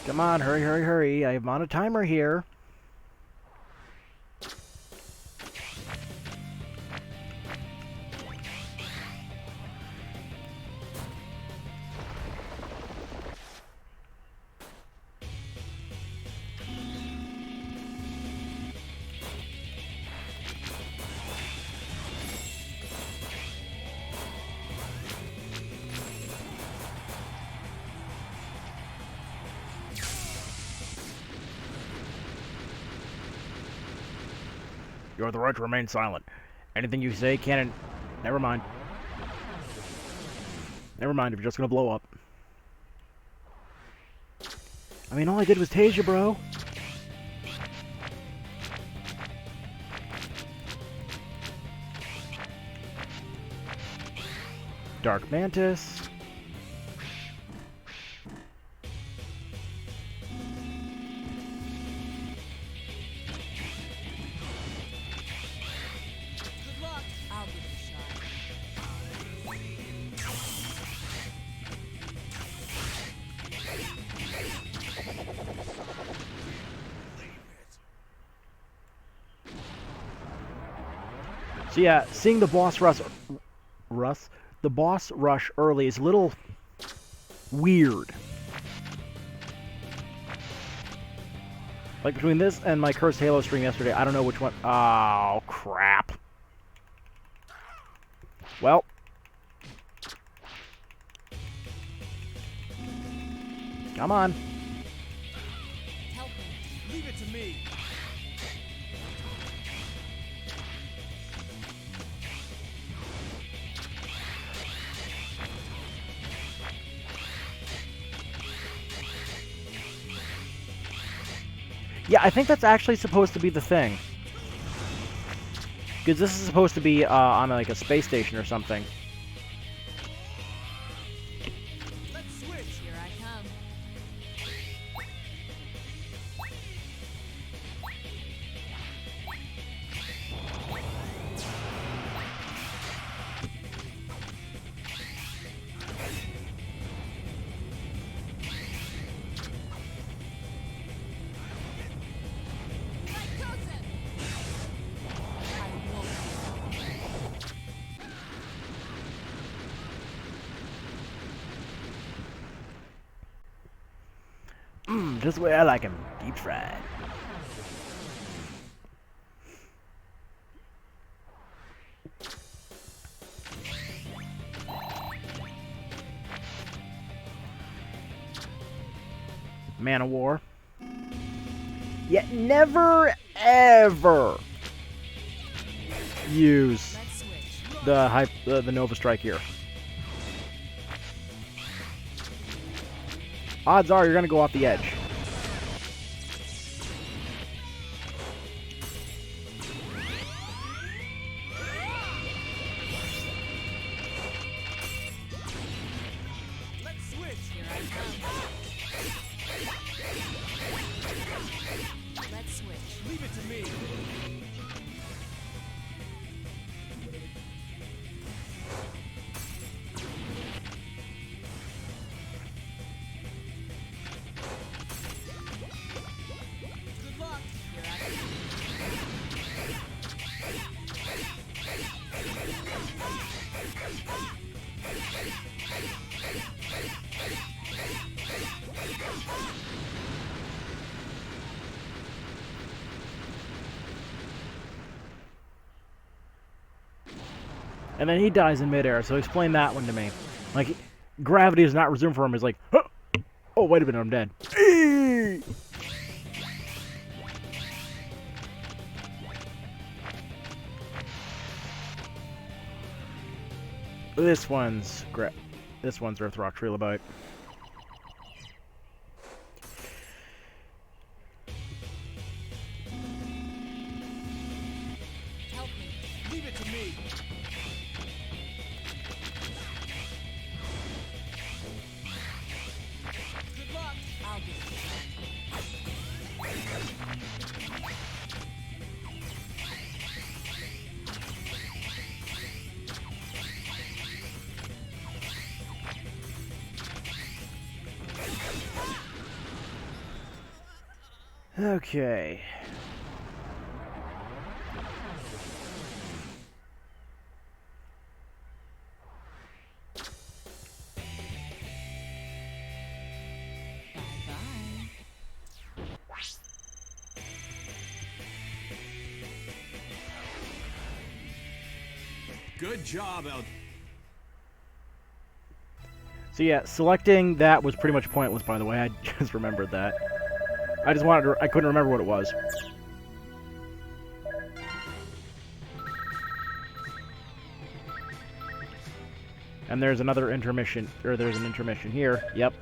Come on, hurry, hurry, hurry. I'm on a timer here. You have the right to remain silent. Anything you say can't... Never mind. Never mind, if you're just gonna blow up. I mean, all I did was tase you, bro. Dark Mantis. Good luck. I'll give it a shot. So yeah, seeing the boss rush early is a little weird. Like between this and my Cursed Halo stream yesterday, I don't know which one. Oh, crap. Well. Come on. Help me. Leave it to me. Yeah, I think that's actually supposed to be the thing. Because this is supposed to be on like a space station or something. Let's switch. Here I come. Just the way I like him. Deep fried. Man of War. Yet never, ever use the Nova Strike here. Odds are you're going to go off the edge. Let's switch. Here I come. Let's switch. Leave it to me. And then he dies in midair, so explain that one to me. Like, gravity is not resumed for him. He's like, huh! Oh, wait a minute, I'm dead. Eee! This one's Earthrock Trilobite. Help me. Leave it to me. Good luck. I'll give it a Okay. Bye-bye. Good job out. So yeah, selecting that was pretty much pointless, by the way. I just remembered that. I couldn't remember what it was. And there's another intermission, or there's an intermission here. Yep.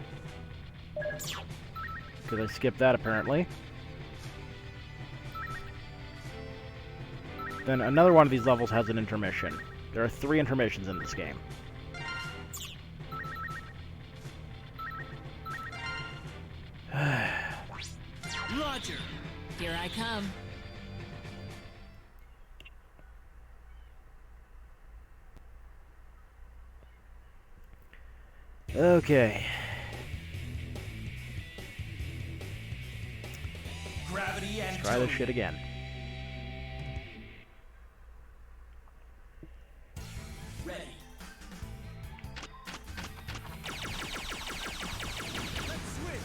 Because I skipped that, apparently. Then another one of these levels has an intermission. There are 3 intermissions in this game. Roger. Here I come. Okay. Gravity and Try this shit again. ready. Let's switch.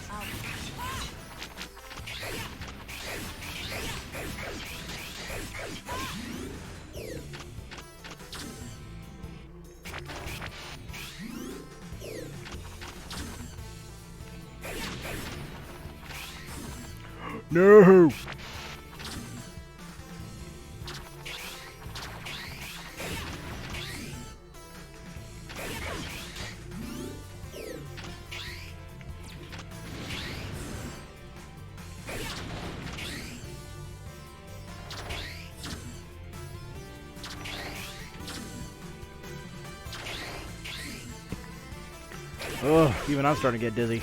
No! Ugh, even I'm starting to get dizzy.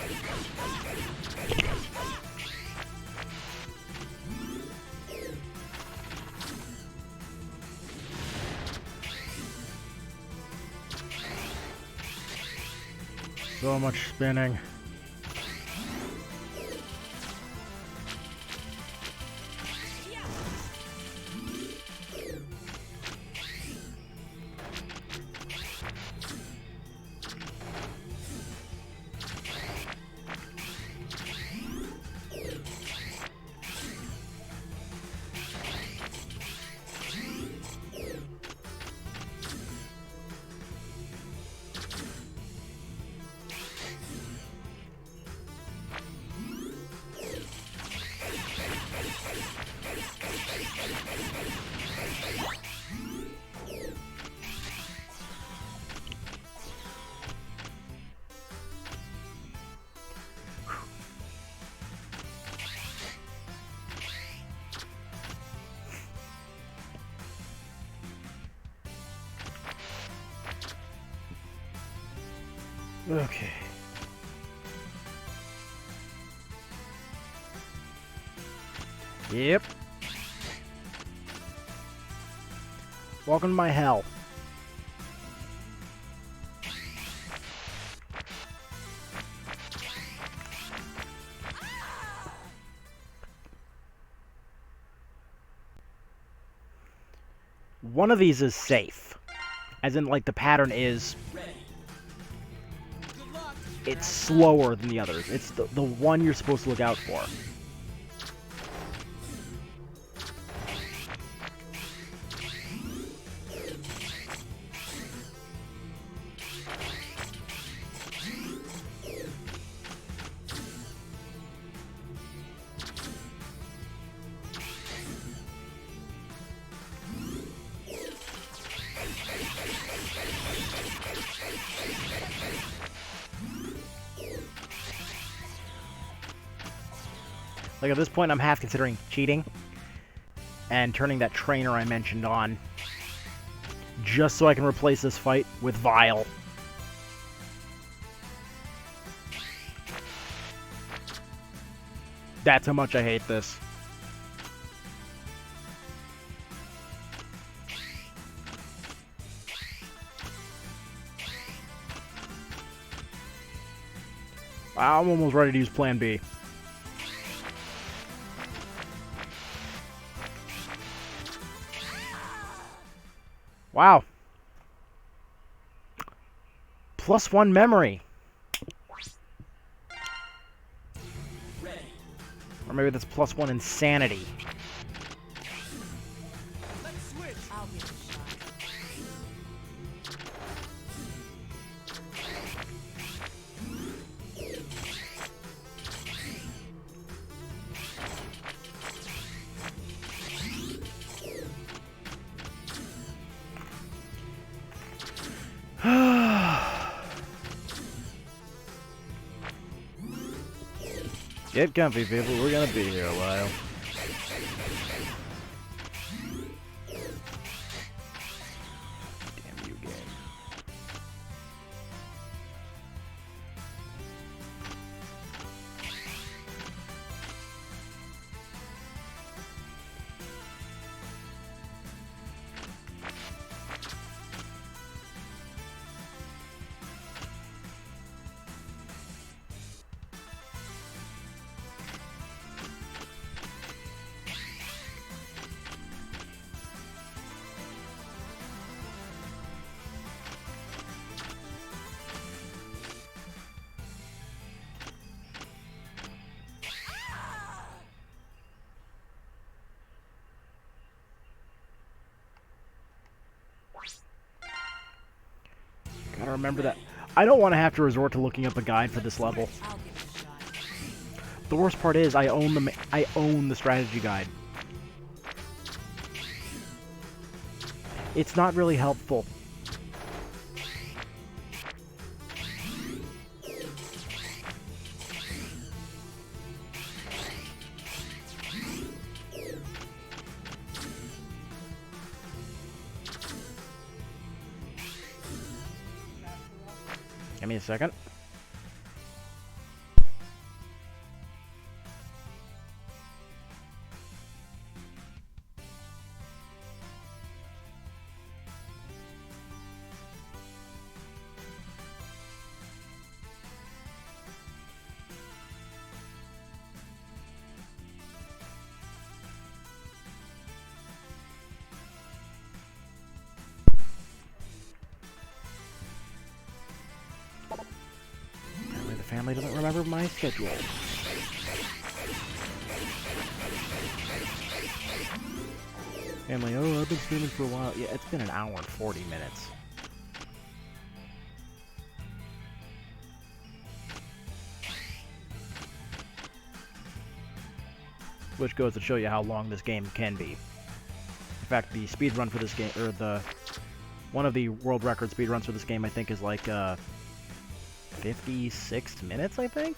So much spinning. Okay. Yep. Welcome to my hell. One of these is safe. As in, like, the pattern is... It's slower than the others. It's the one you're supposed to look out for. Like, at this point, I'm half considering cheating and turning that trainer I mentioned on, just so I can replace this fight with Vile. That's how much I hate this. I'm almost ready to use Plan B. Wow. +1 memory. Or maybe that's +1 insanity. I'll give it a shot. Get comfy, people. We're gonna be here a while. Damn you, game. Gotta remember that. I don't want to have to resort to looking up a guide for this level. I'll give it a shot. The worst part is I own the strategy guide. It's not really helpful. Give me a second. Apparently the family doesn't remember my schedule. Family, oh, I've been streaming for a while. Yeah, it's been an hour and 40 minutes. Which goes to show you how long this game can be. In fact, the speed run for this game, or one of the world record speed runs for this game, I think, is like 56 minutes, I think?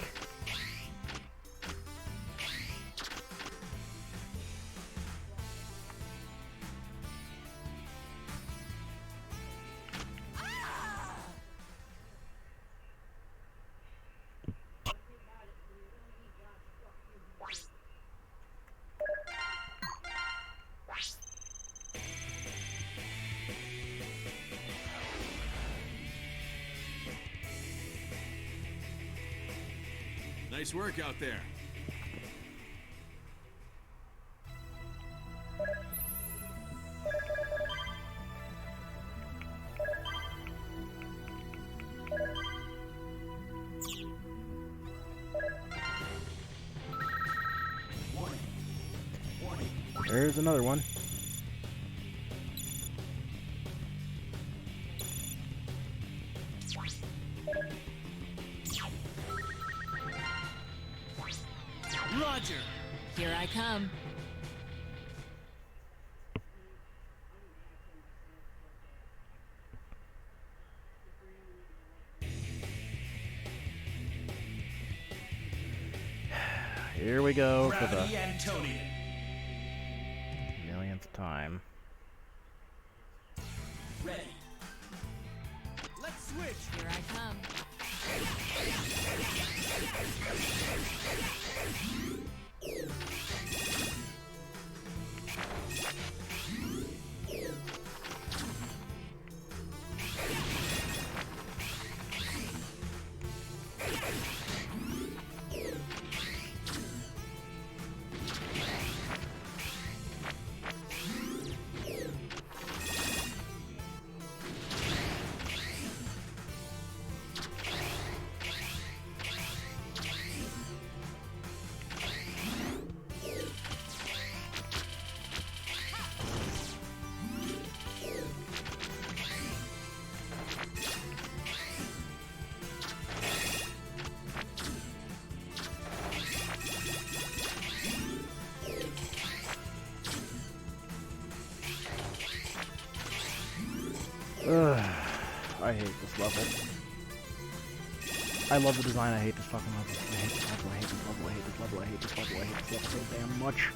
Nice work out there. There's another one. Roger. Here I come. Here we go for the Gravity Antonian. millionth time. Ready. Let's switch. Here I come. Ugh, I hate this level. I love the design, I hate this fucking level. I hate this level, I hate this level, I hate this level, I hate this level, I hate this level so damn much.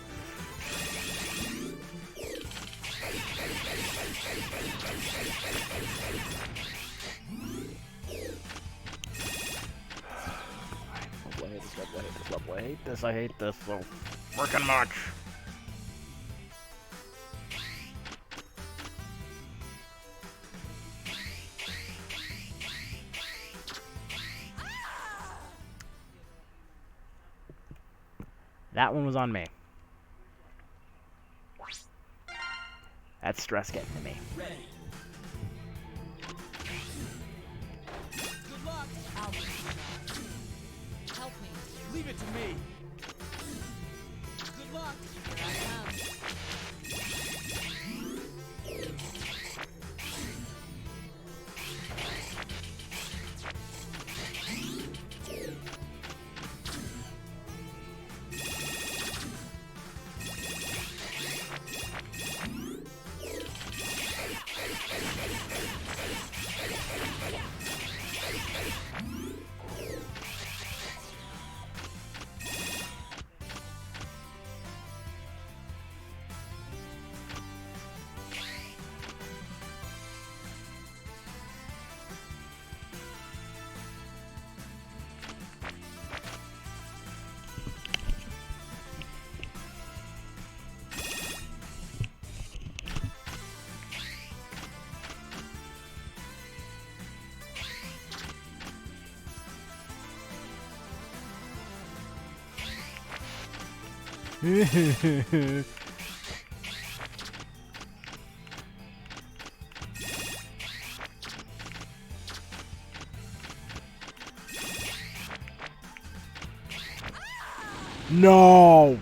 I hate this, I hate this so freaking much. That one was on me. That's stress getting to me. Ready. Good luck. I'll give it a shot. Help me. Leave it to me. Good luck. Here I come. No!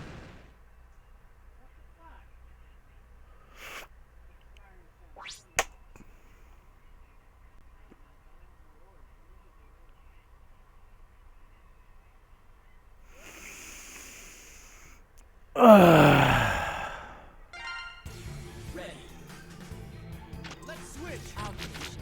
Ready. Let's switch. I'll give it a shot.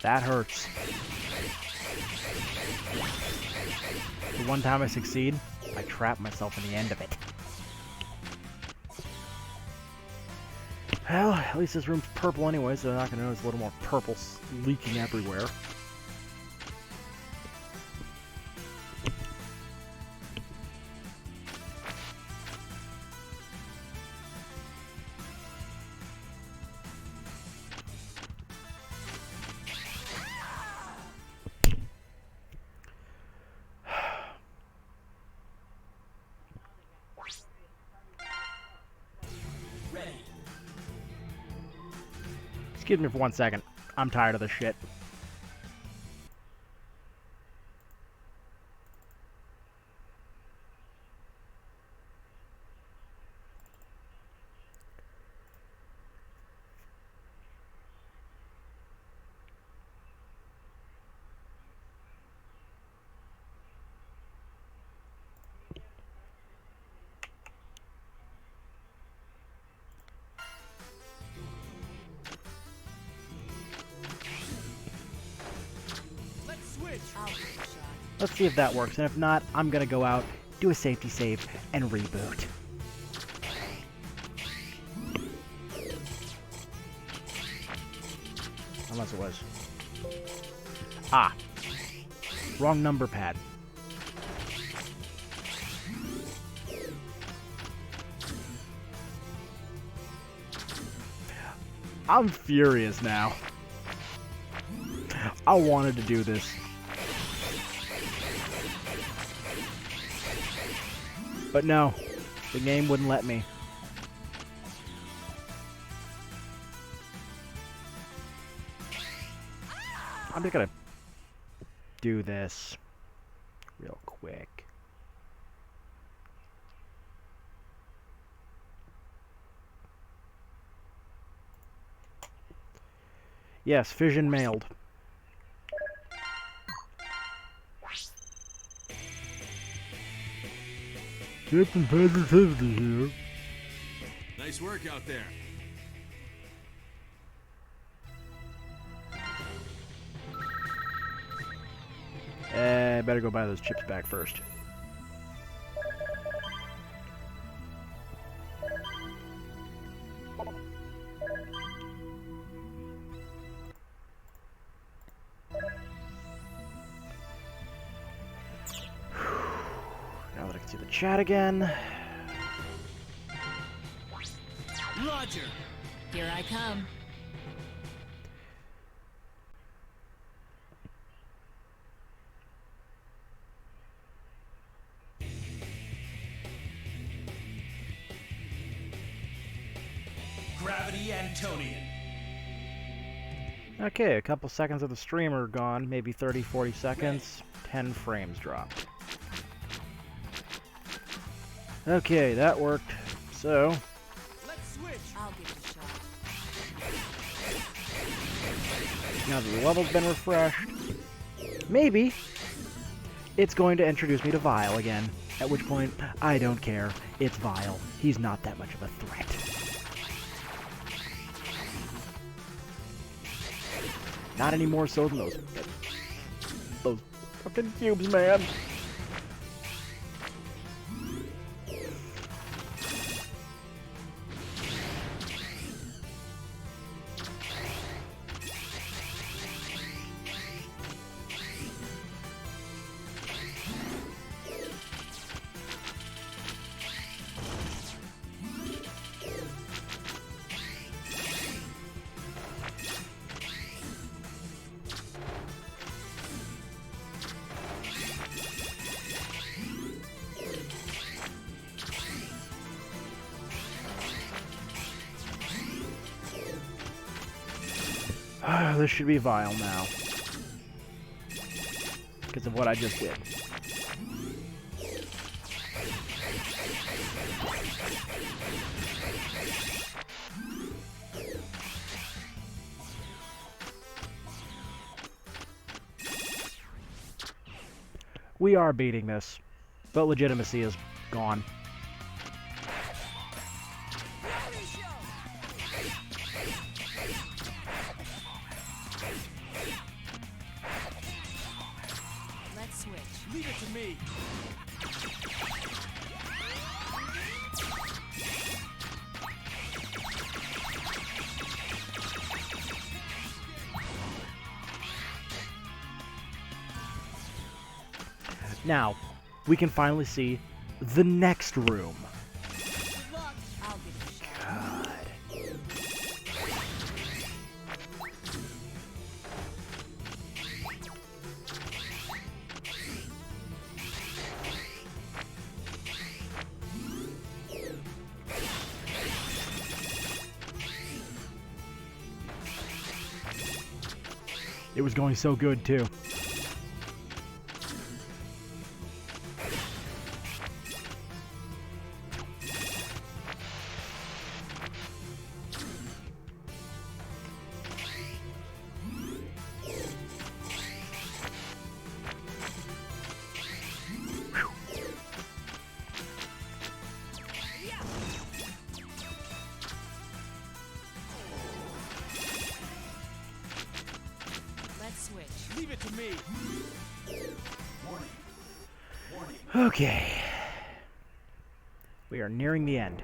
That hurts. The one time I succeed, I trap myself in the end of it. Well, at least this room's purple anyway, so they're not going to notice a little more purple leaking everywhere. Ready. Excuse me for 1 second. I'm tired of this shit. Let's see if that works, and if not, I'm gonna go out, do a safety save, and reboot. Unless it was. Ah. Wrong number pad. I'm furious now. I wanted to do this. But no, the game wouldn't let me. I'm just gonna do this real quick. Yes, fission mailed. Get some positivity here. Nice work out there. Better go buy those chips back first. Now that I can see the chat again. Roger. Here I come. Gravity Antonian. Okay, a couple seconds of the stream are gone, maybe 30, 40 seconds, 10 frames dropped. Okay, that worked. So, Let's switch. I'll give it a shot. now that the level's been refreshed, maybe it's going to introduce me to Vile again. At which point, I don't care. It's Vile. He's not that much of a threat. Not any more so than those fucking cubes, man. This should be Vile now. Because of what I just did. We are beating this, but legitimacy is gone. Let's switch. Leave it to me. Now, we can finally see the next room. Good luck. I'll give it a shot. God. It was going so good, too. Let's switch. Leave it to Okay. We are nearing the end.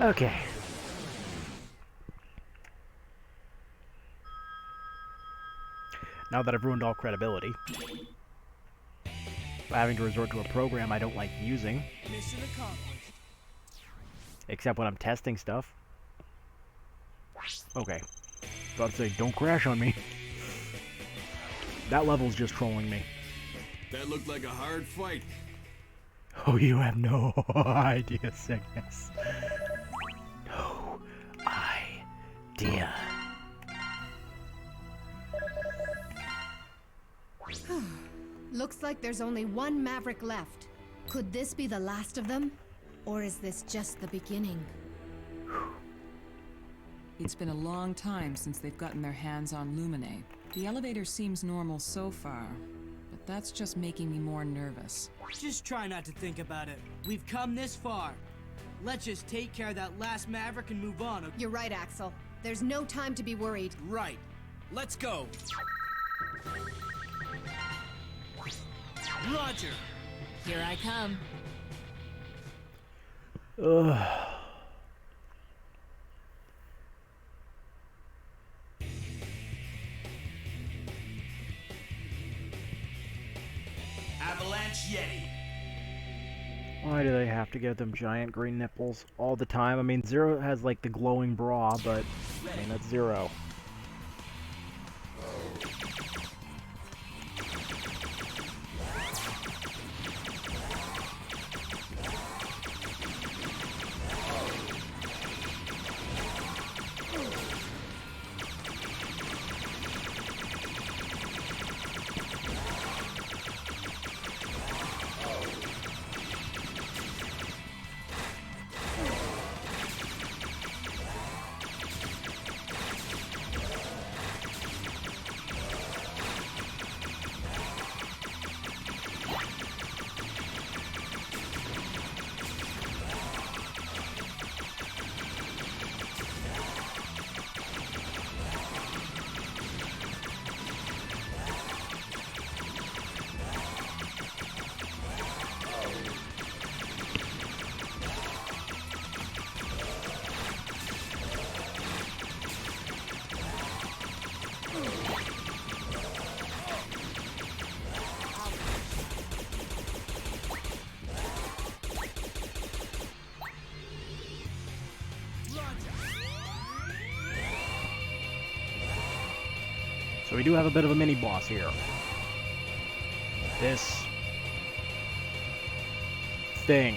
Okay. Now that I've ruined all credibility, by having to resort to a program I don't like using, Mission accomplished. except when I'm testing stuff. Okay. About to say, don't crash on me. That level's just trolling me. That looked like a hard fight. Oh, you have no idea, Cygnus. No idea. Looks like there's only one Maverick left. Could this be the last of them? Or is this just the beginning? It's been a long time since they've gotten their hands on Lumine. The elevator seems normal so far, but that's just making me more nervous. Just try not to think about it. We've come this far. Let's just take care of that last Maverick and move on. You're right, Axel. There's no time to be worried. Right. Let's go. Roger. Here I come. Ugh. Avalanche Yeti. Why do they have to get them giant green nipples all the time? I mean, Zero has like the glowing bra, but I mean, that's Zero. So we do have a bit of a mini-boss here. This thing.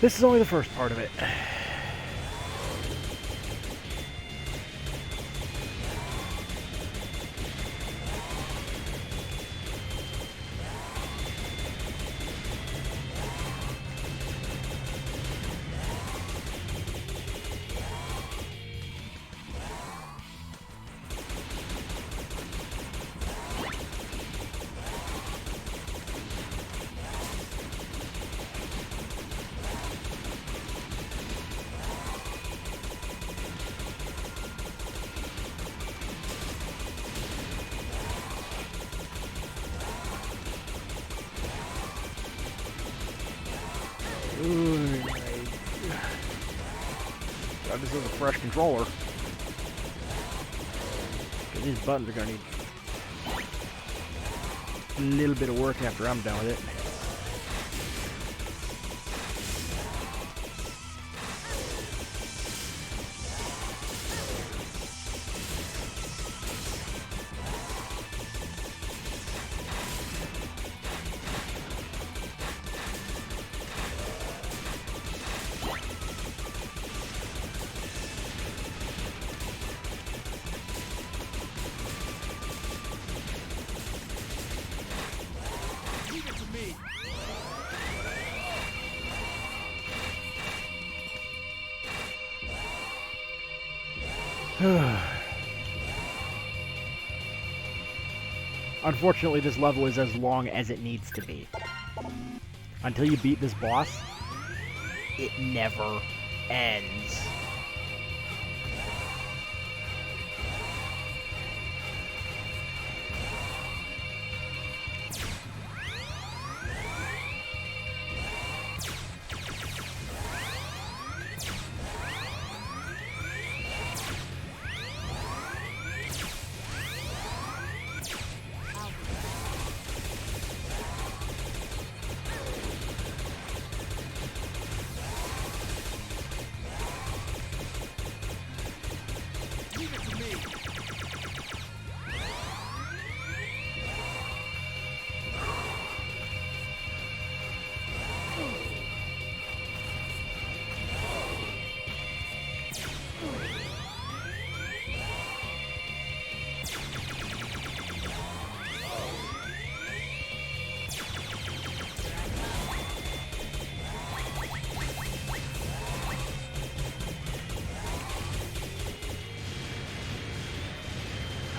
This is only the first part of it. Glad this is a fresh controller. 'Cause these buttons are gonna need a little bit of work after I'm done with it. Unfortunately, this level is as long as it needs to be. Until you beat this boss, it never ends.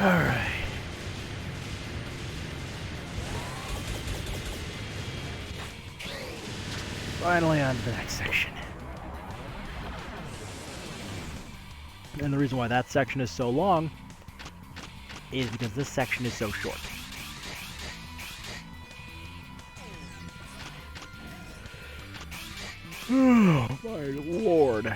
Alright. Finally on to the next section. And the reason why that section is so long is because this section is so short. Oh my lord.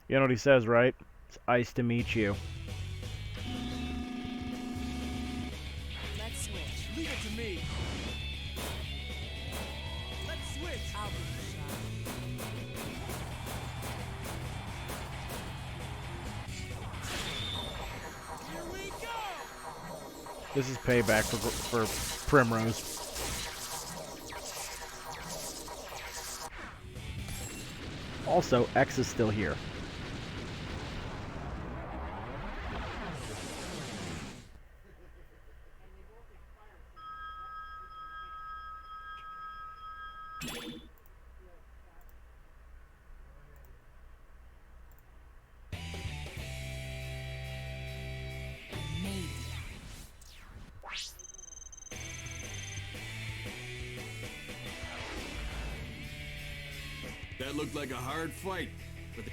You know what he says, right? It's nice to meet you. Let's switch. Leave it to me. Let's switch. I'll give it a shot. Here we go. This is payback for Primrose. Also, X is still here. That looked like a hard fight, but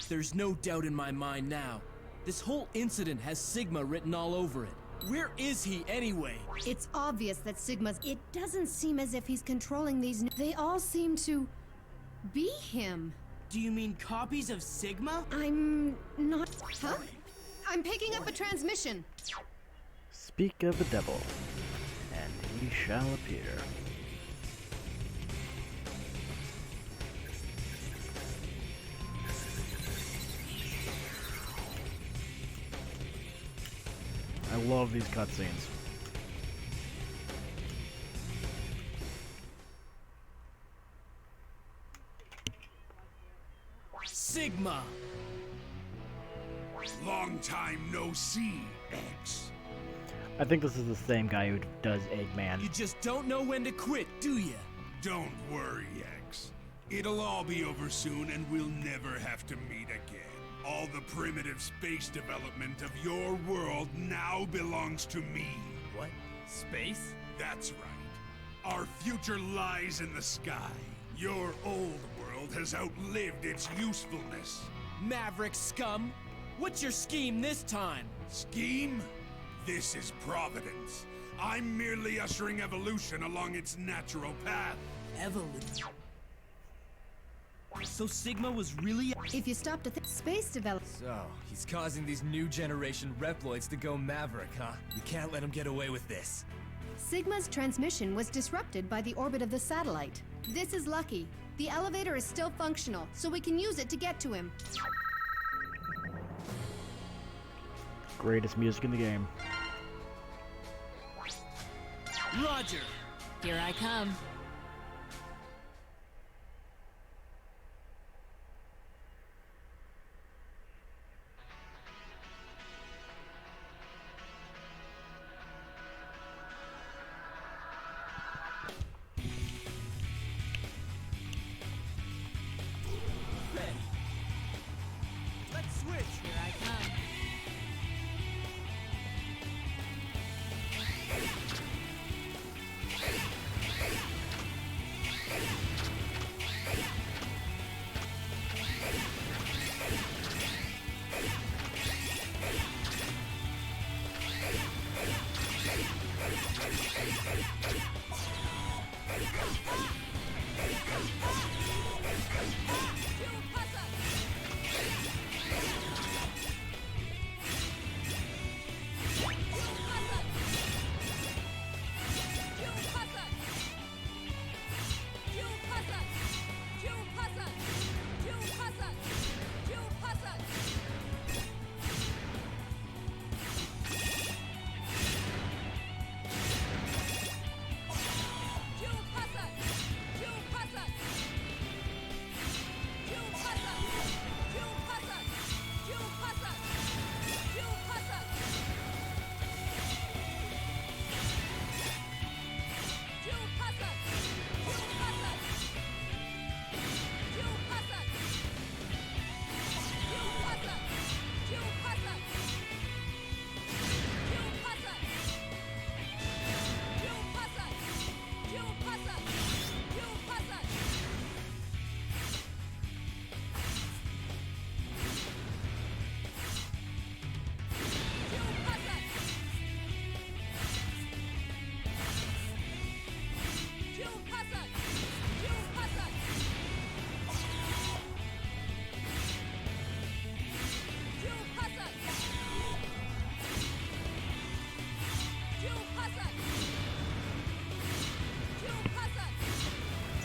There's no doubt in my mind now. This whole incident has Sigma written all over it. Where is he anyway? It's obvious that Sigma's... It doesn't seem as if he's controlling these... They all seem to... be him. Do you mean copies of Sigma? I'm not... Huh? I'm picking up a transmission. Speak of the devil, and he shall appear. I love these cutscenes. Sigma! long time no see, X. I think this is the same guy who does Eggman. You just don't know when to quit, do ya? Don't worry, X. It'll all be over soon, and we'll never have to meet again. All the primitive space development of your world now belongs to me. What? Space? That's right. Our future lies in the sky. Your old world has outlived its usefulness. Maverick scum! What's your scheme this time? Scheme? This is Providence. I'm merely ushering evolution along its natural path. Evolution. So Sigma was really... If you stop to think, space development. So, he's causing these new generation Reploids to go Maverick, huh? You can't let him get away with this. Sigma's transmission was disrupted by the orbit of the satellite. This is lucky. The elevator is still functional, so we can use it to get to him. Greatest music in the game. Roger! Here I come. Let's switch! Here I come.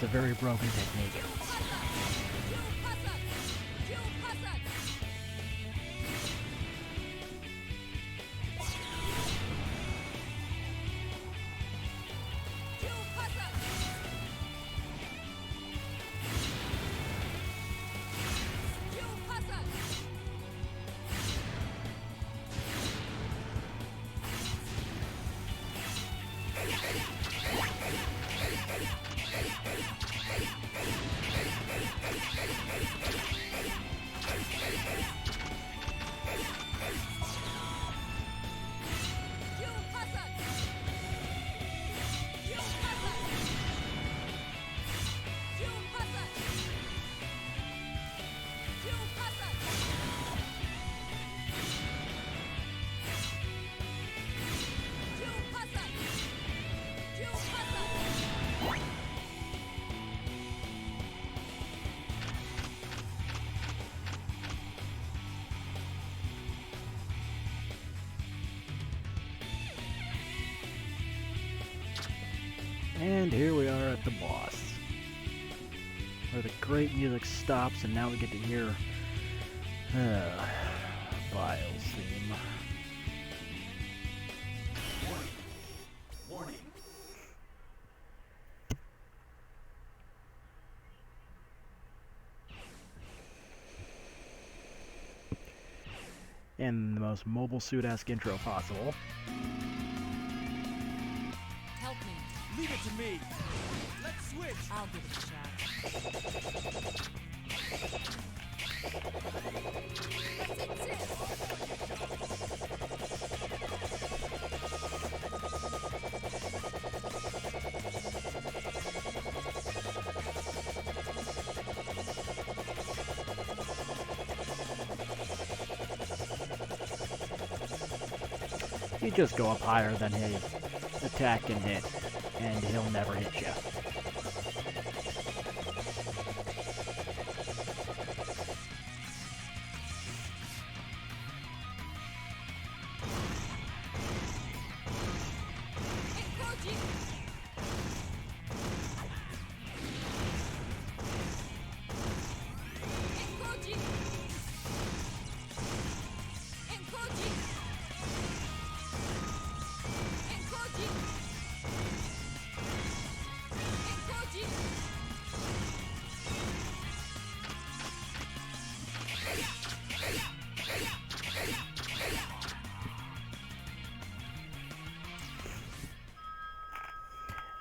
It's a very broken technique. And here we are at the boss, where the great music stops, and now we get to hear Bile's theme. Warning. In the most Mobile Suit-esque intro possible. Help me. Leave it to me! Let's switch! I'll give it a shot. You just go up higher than his attack can hit, and he'll never hit you.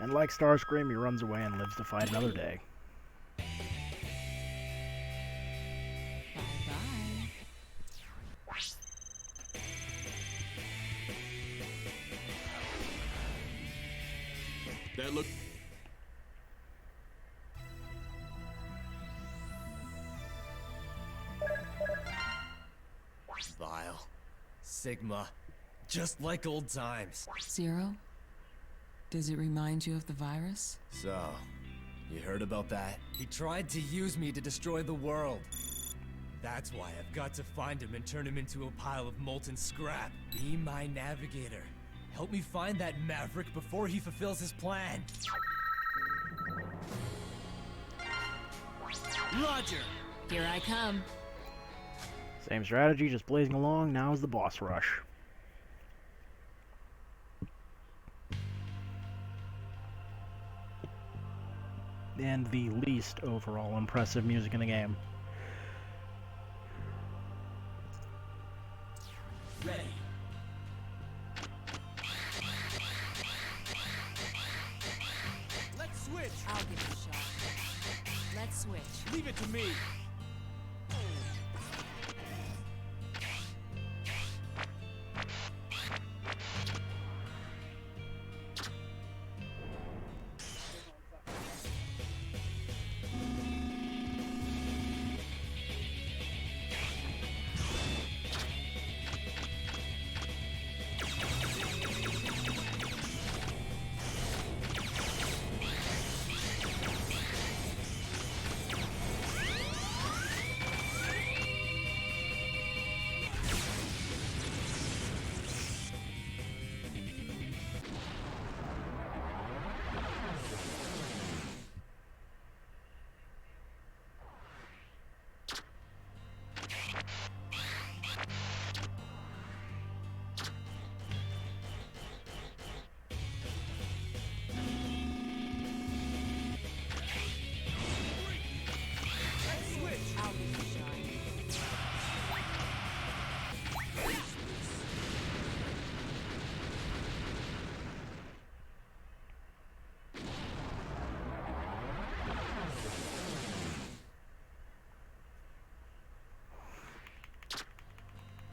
And like Starscream, he runs away and lives to fight another day. Bye-bye. That look. Vile. Sigma. Just like old times. Zero? Does it remind you of the virus? So, you heard about that? He tried to use me to destroy the world. That's why I've got to find him and turn him into a pile of molten scrap. Be my navigator. Help me find that Maverick before he fulfills his plan. Roger! Here I come. Same strategy, just blazing along. Now is the boss rush. And the least overall impressive music in the game. Ready. Let's switch! I'll give it a shot. Let's switch. Leave it to me! I'll give it a shot.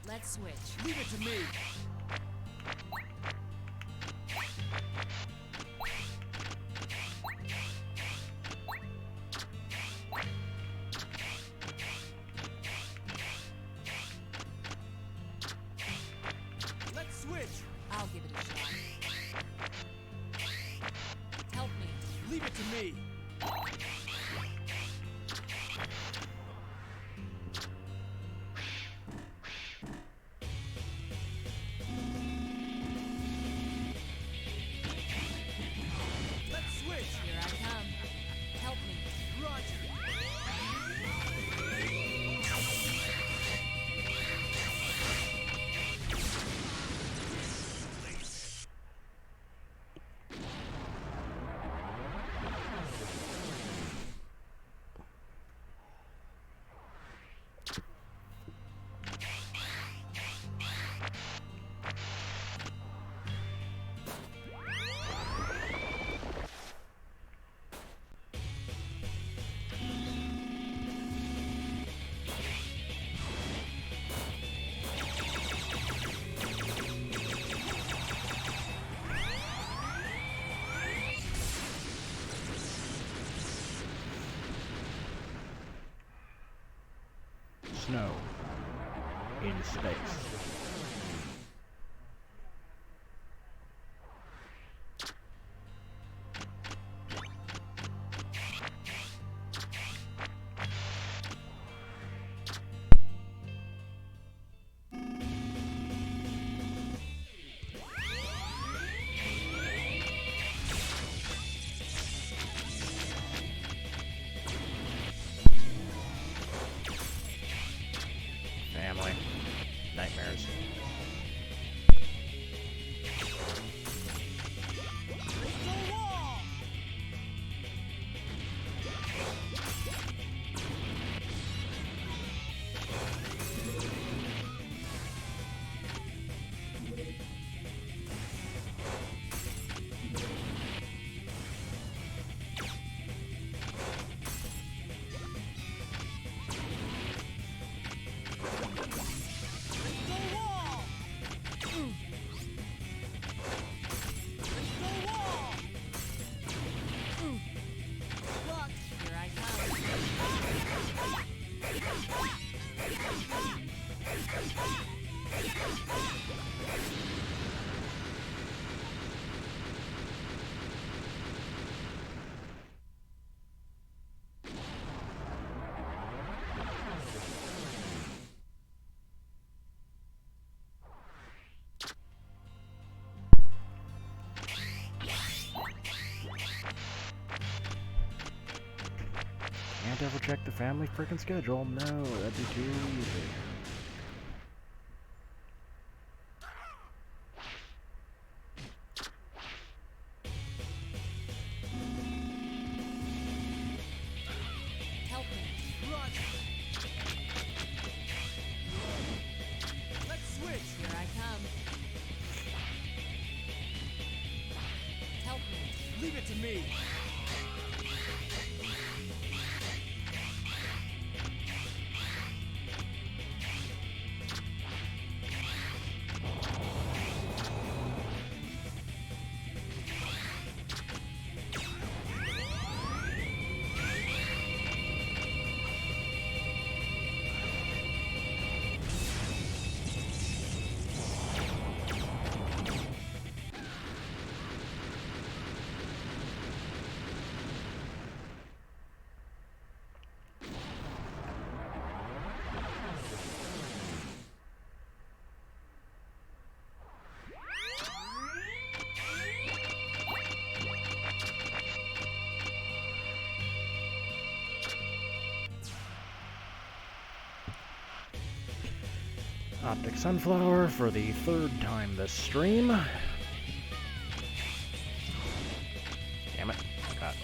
Let's switch. Leave it to me! Let's switch! I'll give it a shot. Help me. Leave it to me! Let's switch! Here I come. Help me. Roger! in space. Family. Nightmares. Can't ever check the family freaking schedule. No, that'd be too easy. Help me. Run! Let's switch! Here I come. Help me. Leave it to me! Optic Sunflower for the third time this stream. Damn it. God.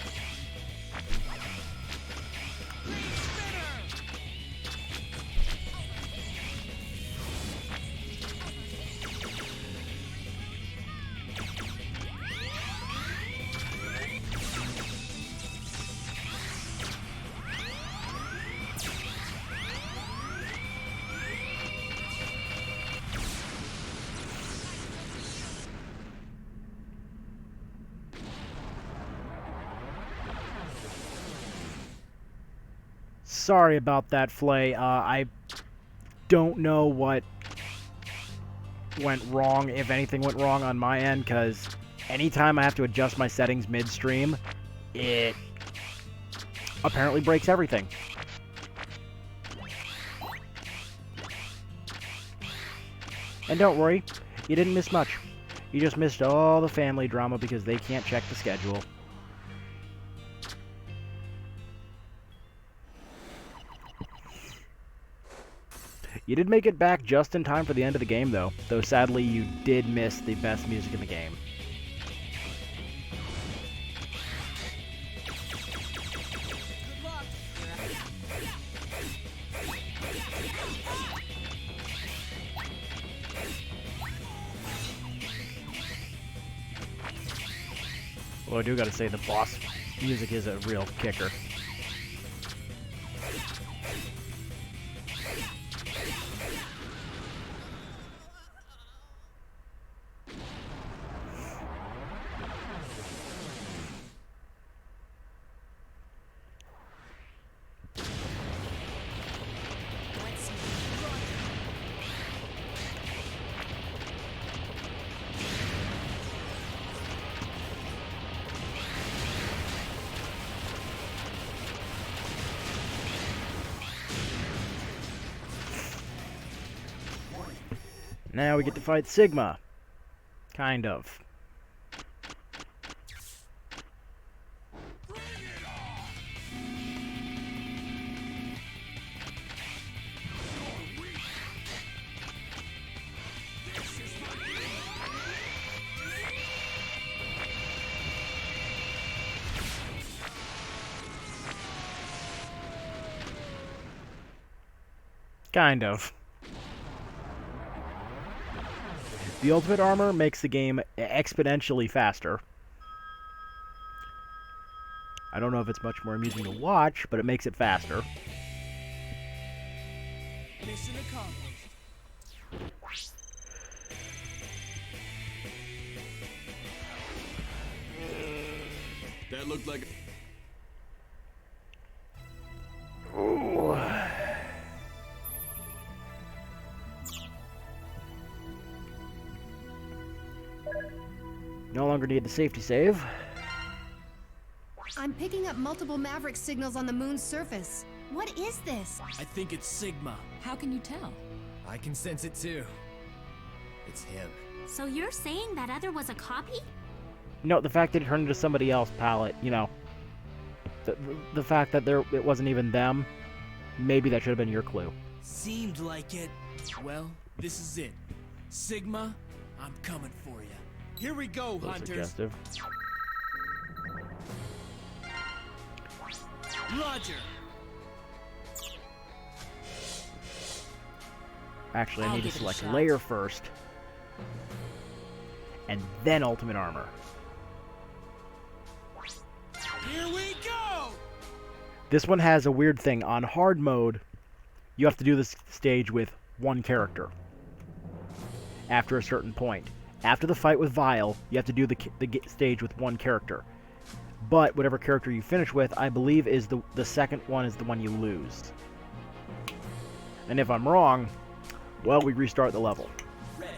Sorry about that, Flay. I don't know what went wrong, if anything went wrong on my end, because anytime I have to adjust my settings midstream, it apparently breaks everything. And don't worry, you didn't miss much. You just missed all the family drama because they can't check the schedule. You did make it back just in time for the end of the game, though sadly you did miss the best music in the game. Good luck! Well, I do gotta say, the boss music is a real kicker. Now we get to fight Sigma. Kind of. Kind of. The ultimate armor makes the game exponentially faster. I don't know if it's much more amusing to watch, but it makes it faster. Mission accomplished. That looked like... Ooh. No longer need the safety save. I'm picking up multiple Maverick signals on the moon's surface. What is this? I think it's Sigma. How can you tell? I can sense it too. It's him. So you're saying that other was a copy? You know, the fact that it turned into somebody else, Palette, you know, the fact that it wasn't even them, maybe that should have been your clue. Seemed like it. Well, this is it. Sigma, I'm coming for you. Here we go, So hunters. suggestive. Roger. Actually, I I'll need to give it a select shot. layer first. And then ultimate armor. Here we go! This one has a weird thing. On hard mode, you have to do this stage with one character. After a certain point. After the fight with Vile, you have to do the stage with one character. But whatever character you finish with, I believe is the second one is the one you lose. And if I'm wrong, well, we restart the level. Ready.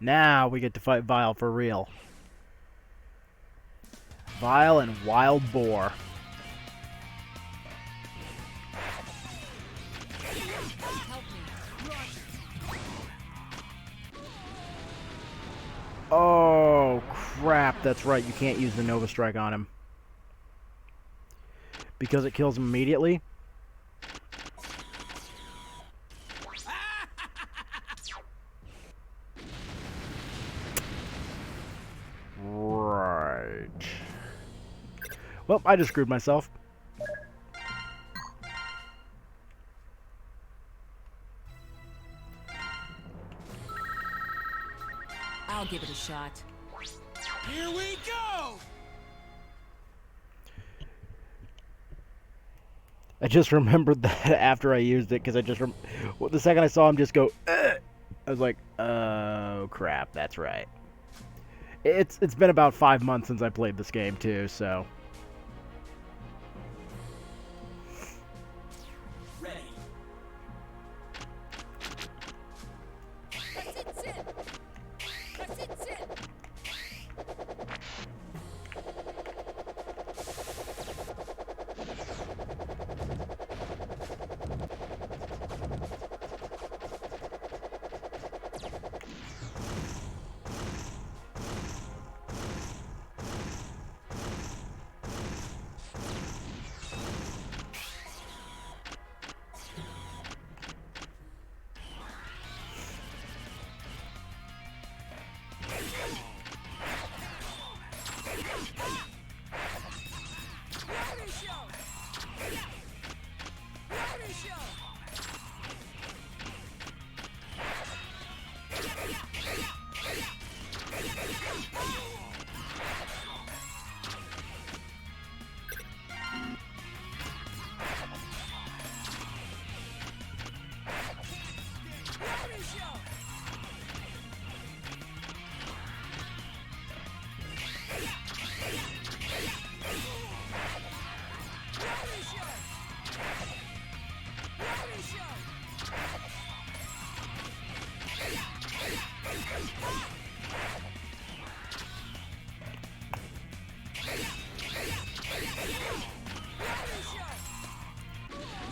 Now we get to fight Vile for real. Vile and Wild Boar. Oh, crap. That's right. You can't use the Nova Strike on him. Because it kills him immediately? Right. Well, I just screwed myself. I'll give it a shot. Here we go! I just remembered that after I used it, because I just the second I saw him just go, I was like, oh crap, that's right. It's been about 5 months since I played this game too, so. Ready.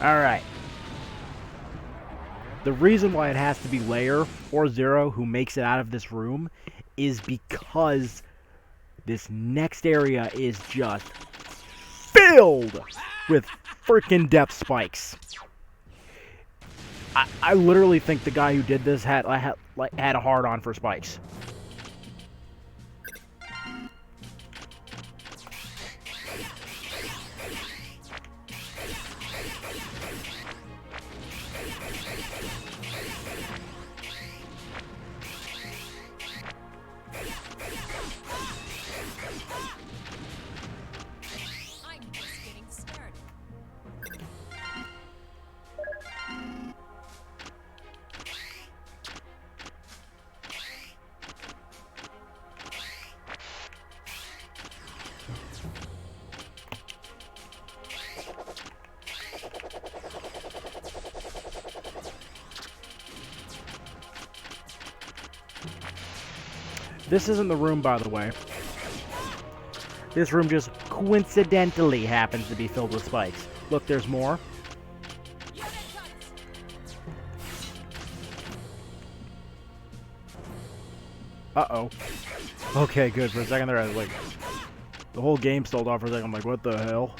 Alright. The reason why it has to be Lair or Zero who makes it out of this room is because this next area is just filled with freaking depth spikes. I literally think the guy who did this had a hard-on for spikes. I'm just getting started. This isn't the room, by the way. This room just coincidentally happens to be filled with spikes. Look, there's more. Uh-oh. Okay, good. For a second there, I was like... The whole game stalled off for a second. I'm like, what the hell?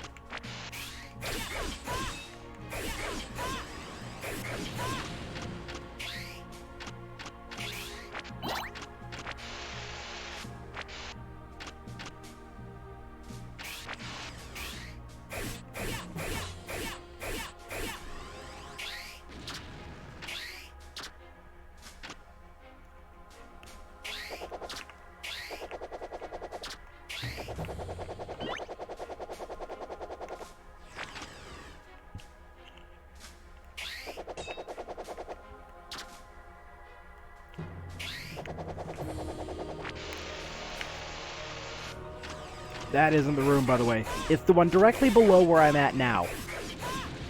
That isn't the room, by the way. It's the one directly below where I'm at now.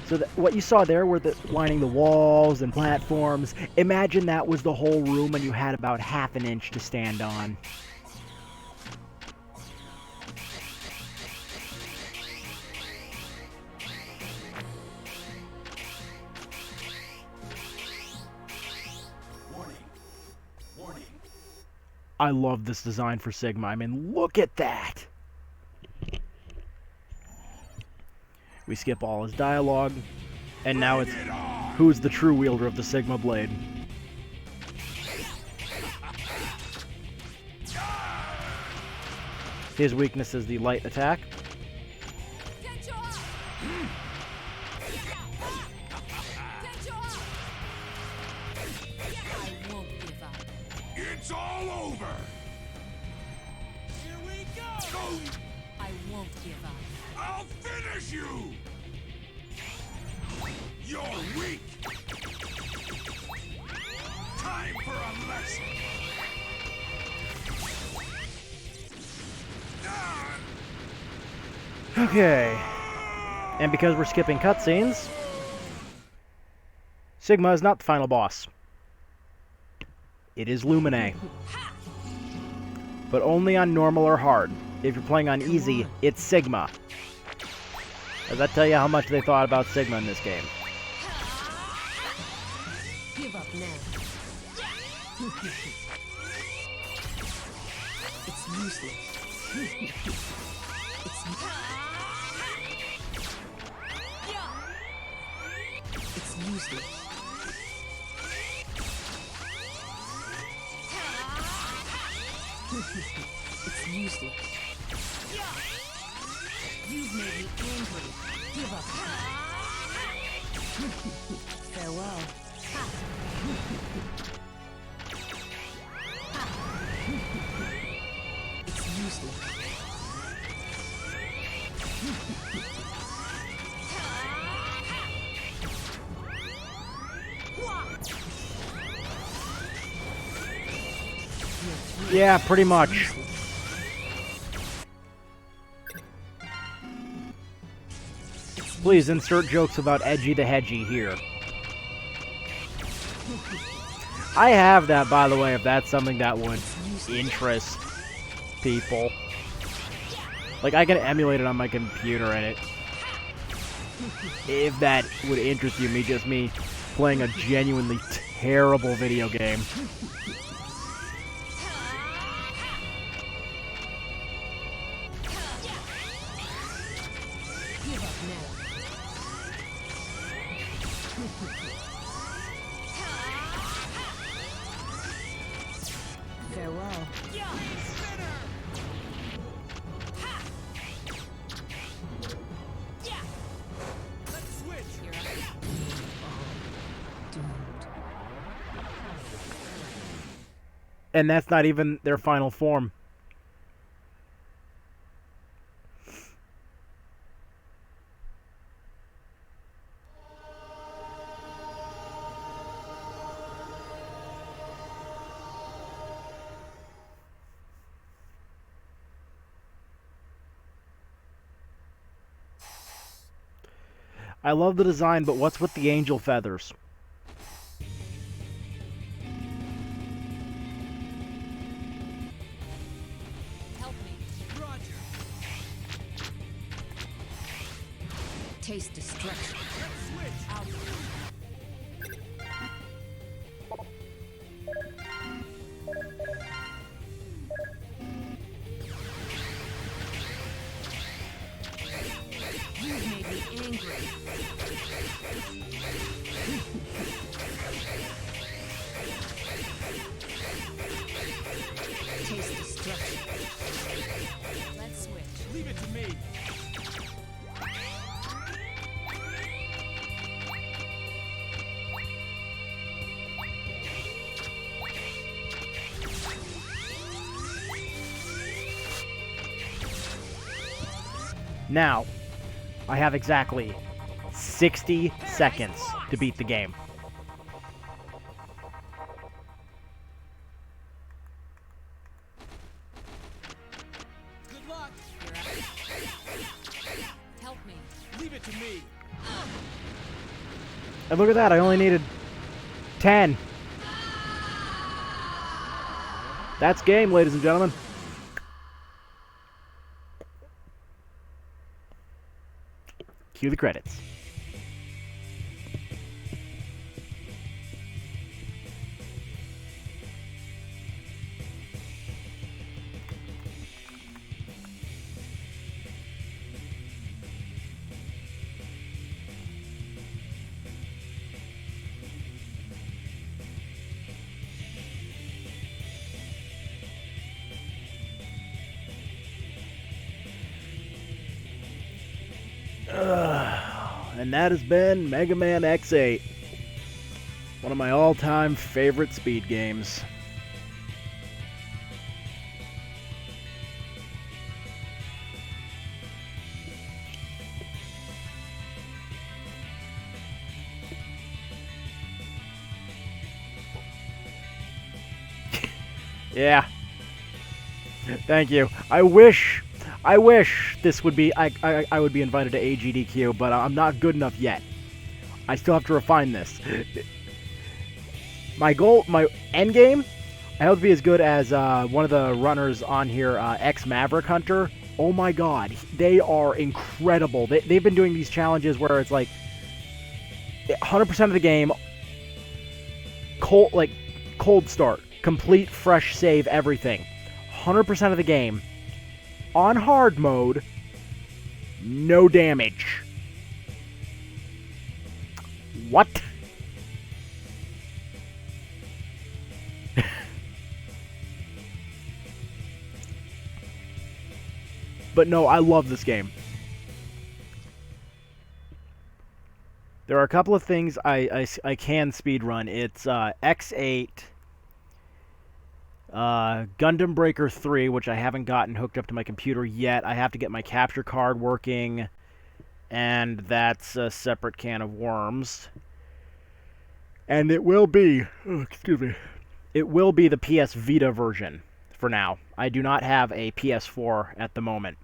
So what you saw there were lining the walls and platforms. Imagine that was the whole room and you had about half an inch to stand on. Warning. I love this design for Sigma. I mean, look at that! We skip all his dialogue, and now it's who's the true wielder of the Sigma blade. His weakness is the light attack. I won't give up. It's all over. Here we go! I won't give up. I'll finish you. You're weak. Time for a lesson. Okay. And because we're skipping cutscenes, Sigma is not the final boss. It is Lumine. But only on normal or hard. If you're playing on easy, it's Sigma. Does that tell you how much they thought about Sigma in this game? Give up now. It's useless. It's useless. It's useless. You've made me angry. Give up. Farewell. It's useless. Yeah, pretty much. Please insert jokes about Edgy the Hedgy here. I have that, by the way, if that's something that would interest people. Like, I can emulate it on my computer and If that would interest you, just me playing a genuinely terrible video game. Give up now. Farewell. And that's not even their final form. I love the design, but what's with the angel feathers? Help me. Roger. Taste destruction. I'll You've made me angry. Taste destruction. Let's switch. Leave it to me. Now, I have exactly 60 seconds to beat the game. Good luck. You're out. Help me. Leave it to me. And look at that, I only needed 10. That's game, ladies and gentlemen. Cue the credits. And that has been Mega Man X8. One of my all-time favorite speed games. Yeah. Thank you. I wish this would be I would be invited to AGDQ, but I'm not good enough yet. I still have to refine this. My goal, my end game, I hope to be as good as one of the runners on here, X Maverick Hunter. Oh my god, they are incredible. They've been doing these challenges where it's like 100% of the game, cold start, complete, fresh save, everything. 100% of the game on hard mode, no damage. What? But no, I love this game. There are a couple of things I can speedrun. It's X8, Gundam Breaker 3, which I haven't gotten hooked up to my computer yet. I have to get my capture card working, and that's a separate can of worms. And it will be, it will be the PS Vita version for now. I do not have a PS4 at the moment.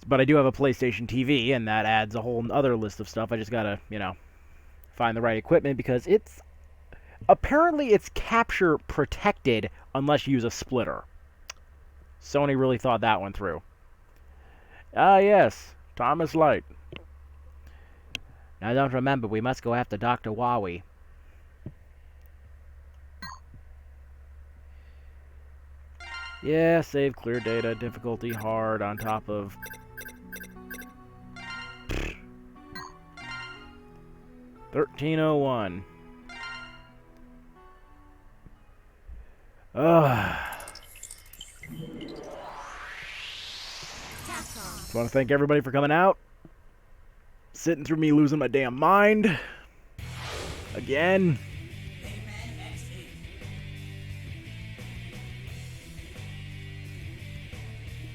But I do have a PlayStation TV, and that adds a whole other list of stuff. I just gotta, find the right equipment, because it's apparently it's capture protected unless you use a splitter. Sony really thought that one through. Ah, yes. Time is light. Now don't remember, we must go after Dr. Wowie. Yeah, save clear data, difficulty hard on top of... $13.01. Ugh. Just want to thank everybody for coming out. Sitting through me losing my damn mind. Again.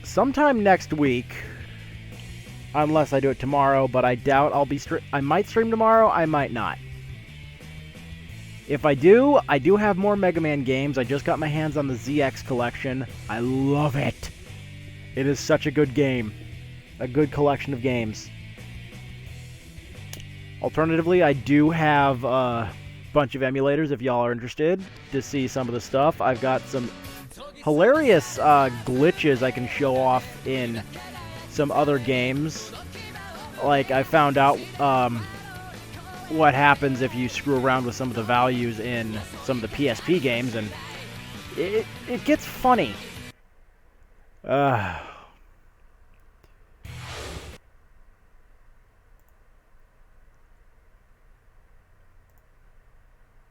Sometime next week, unless I do it tomorrow, but I doubt I'll be I might stream tomorrow, I might not. If I do have more Mega Man games. I just got my hands on the ZX collection. I love it. It is such a good game. A good collection of games. Alternatively, I do have a bunch of emulators if y'all are interested to see some of the stuff. I've got some hilarious glitches I can show off in some other games. Like, I found out what happens if you screw around with some of the values in some of the PSP games, and it gets funny.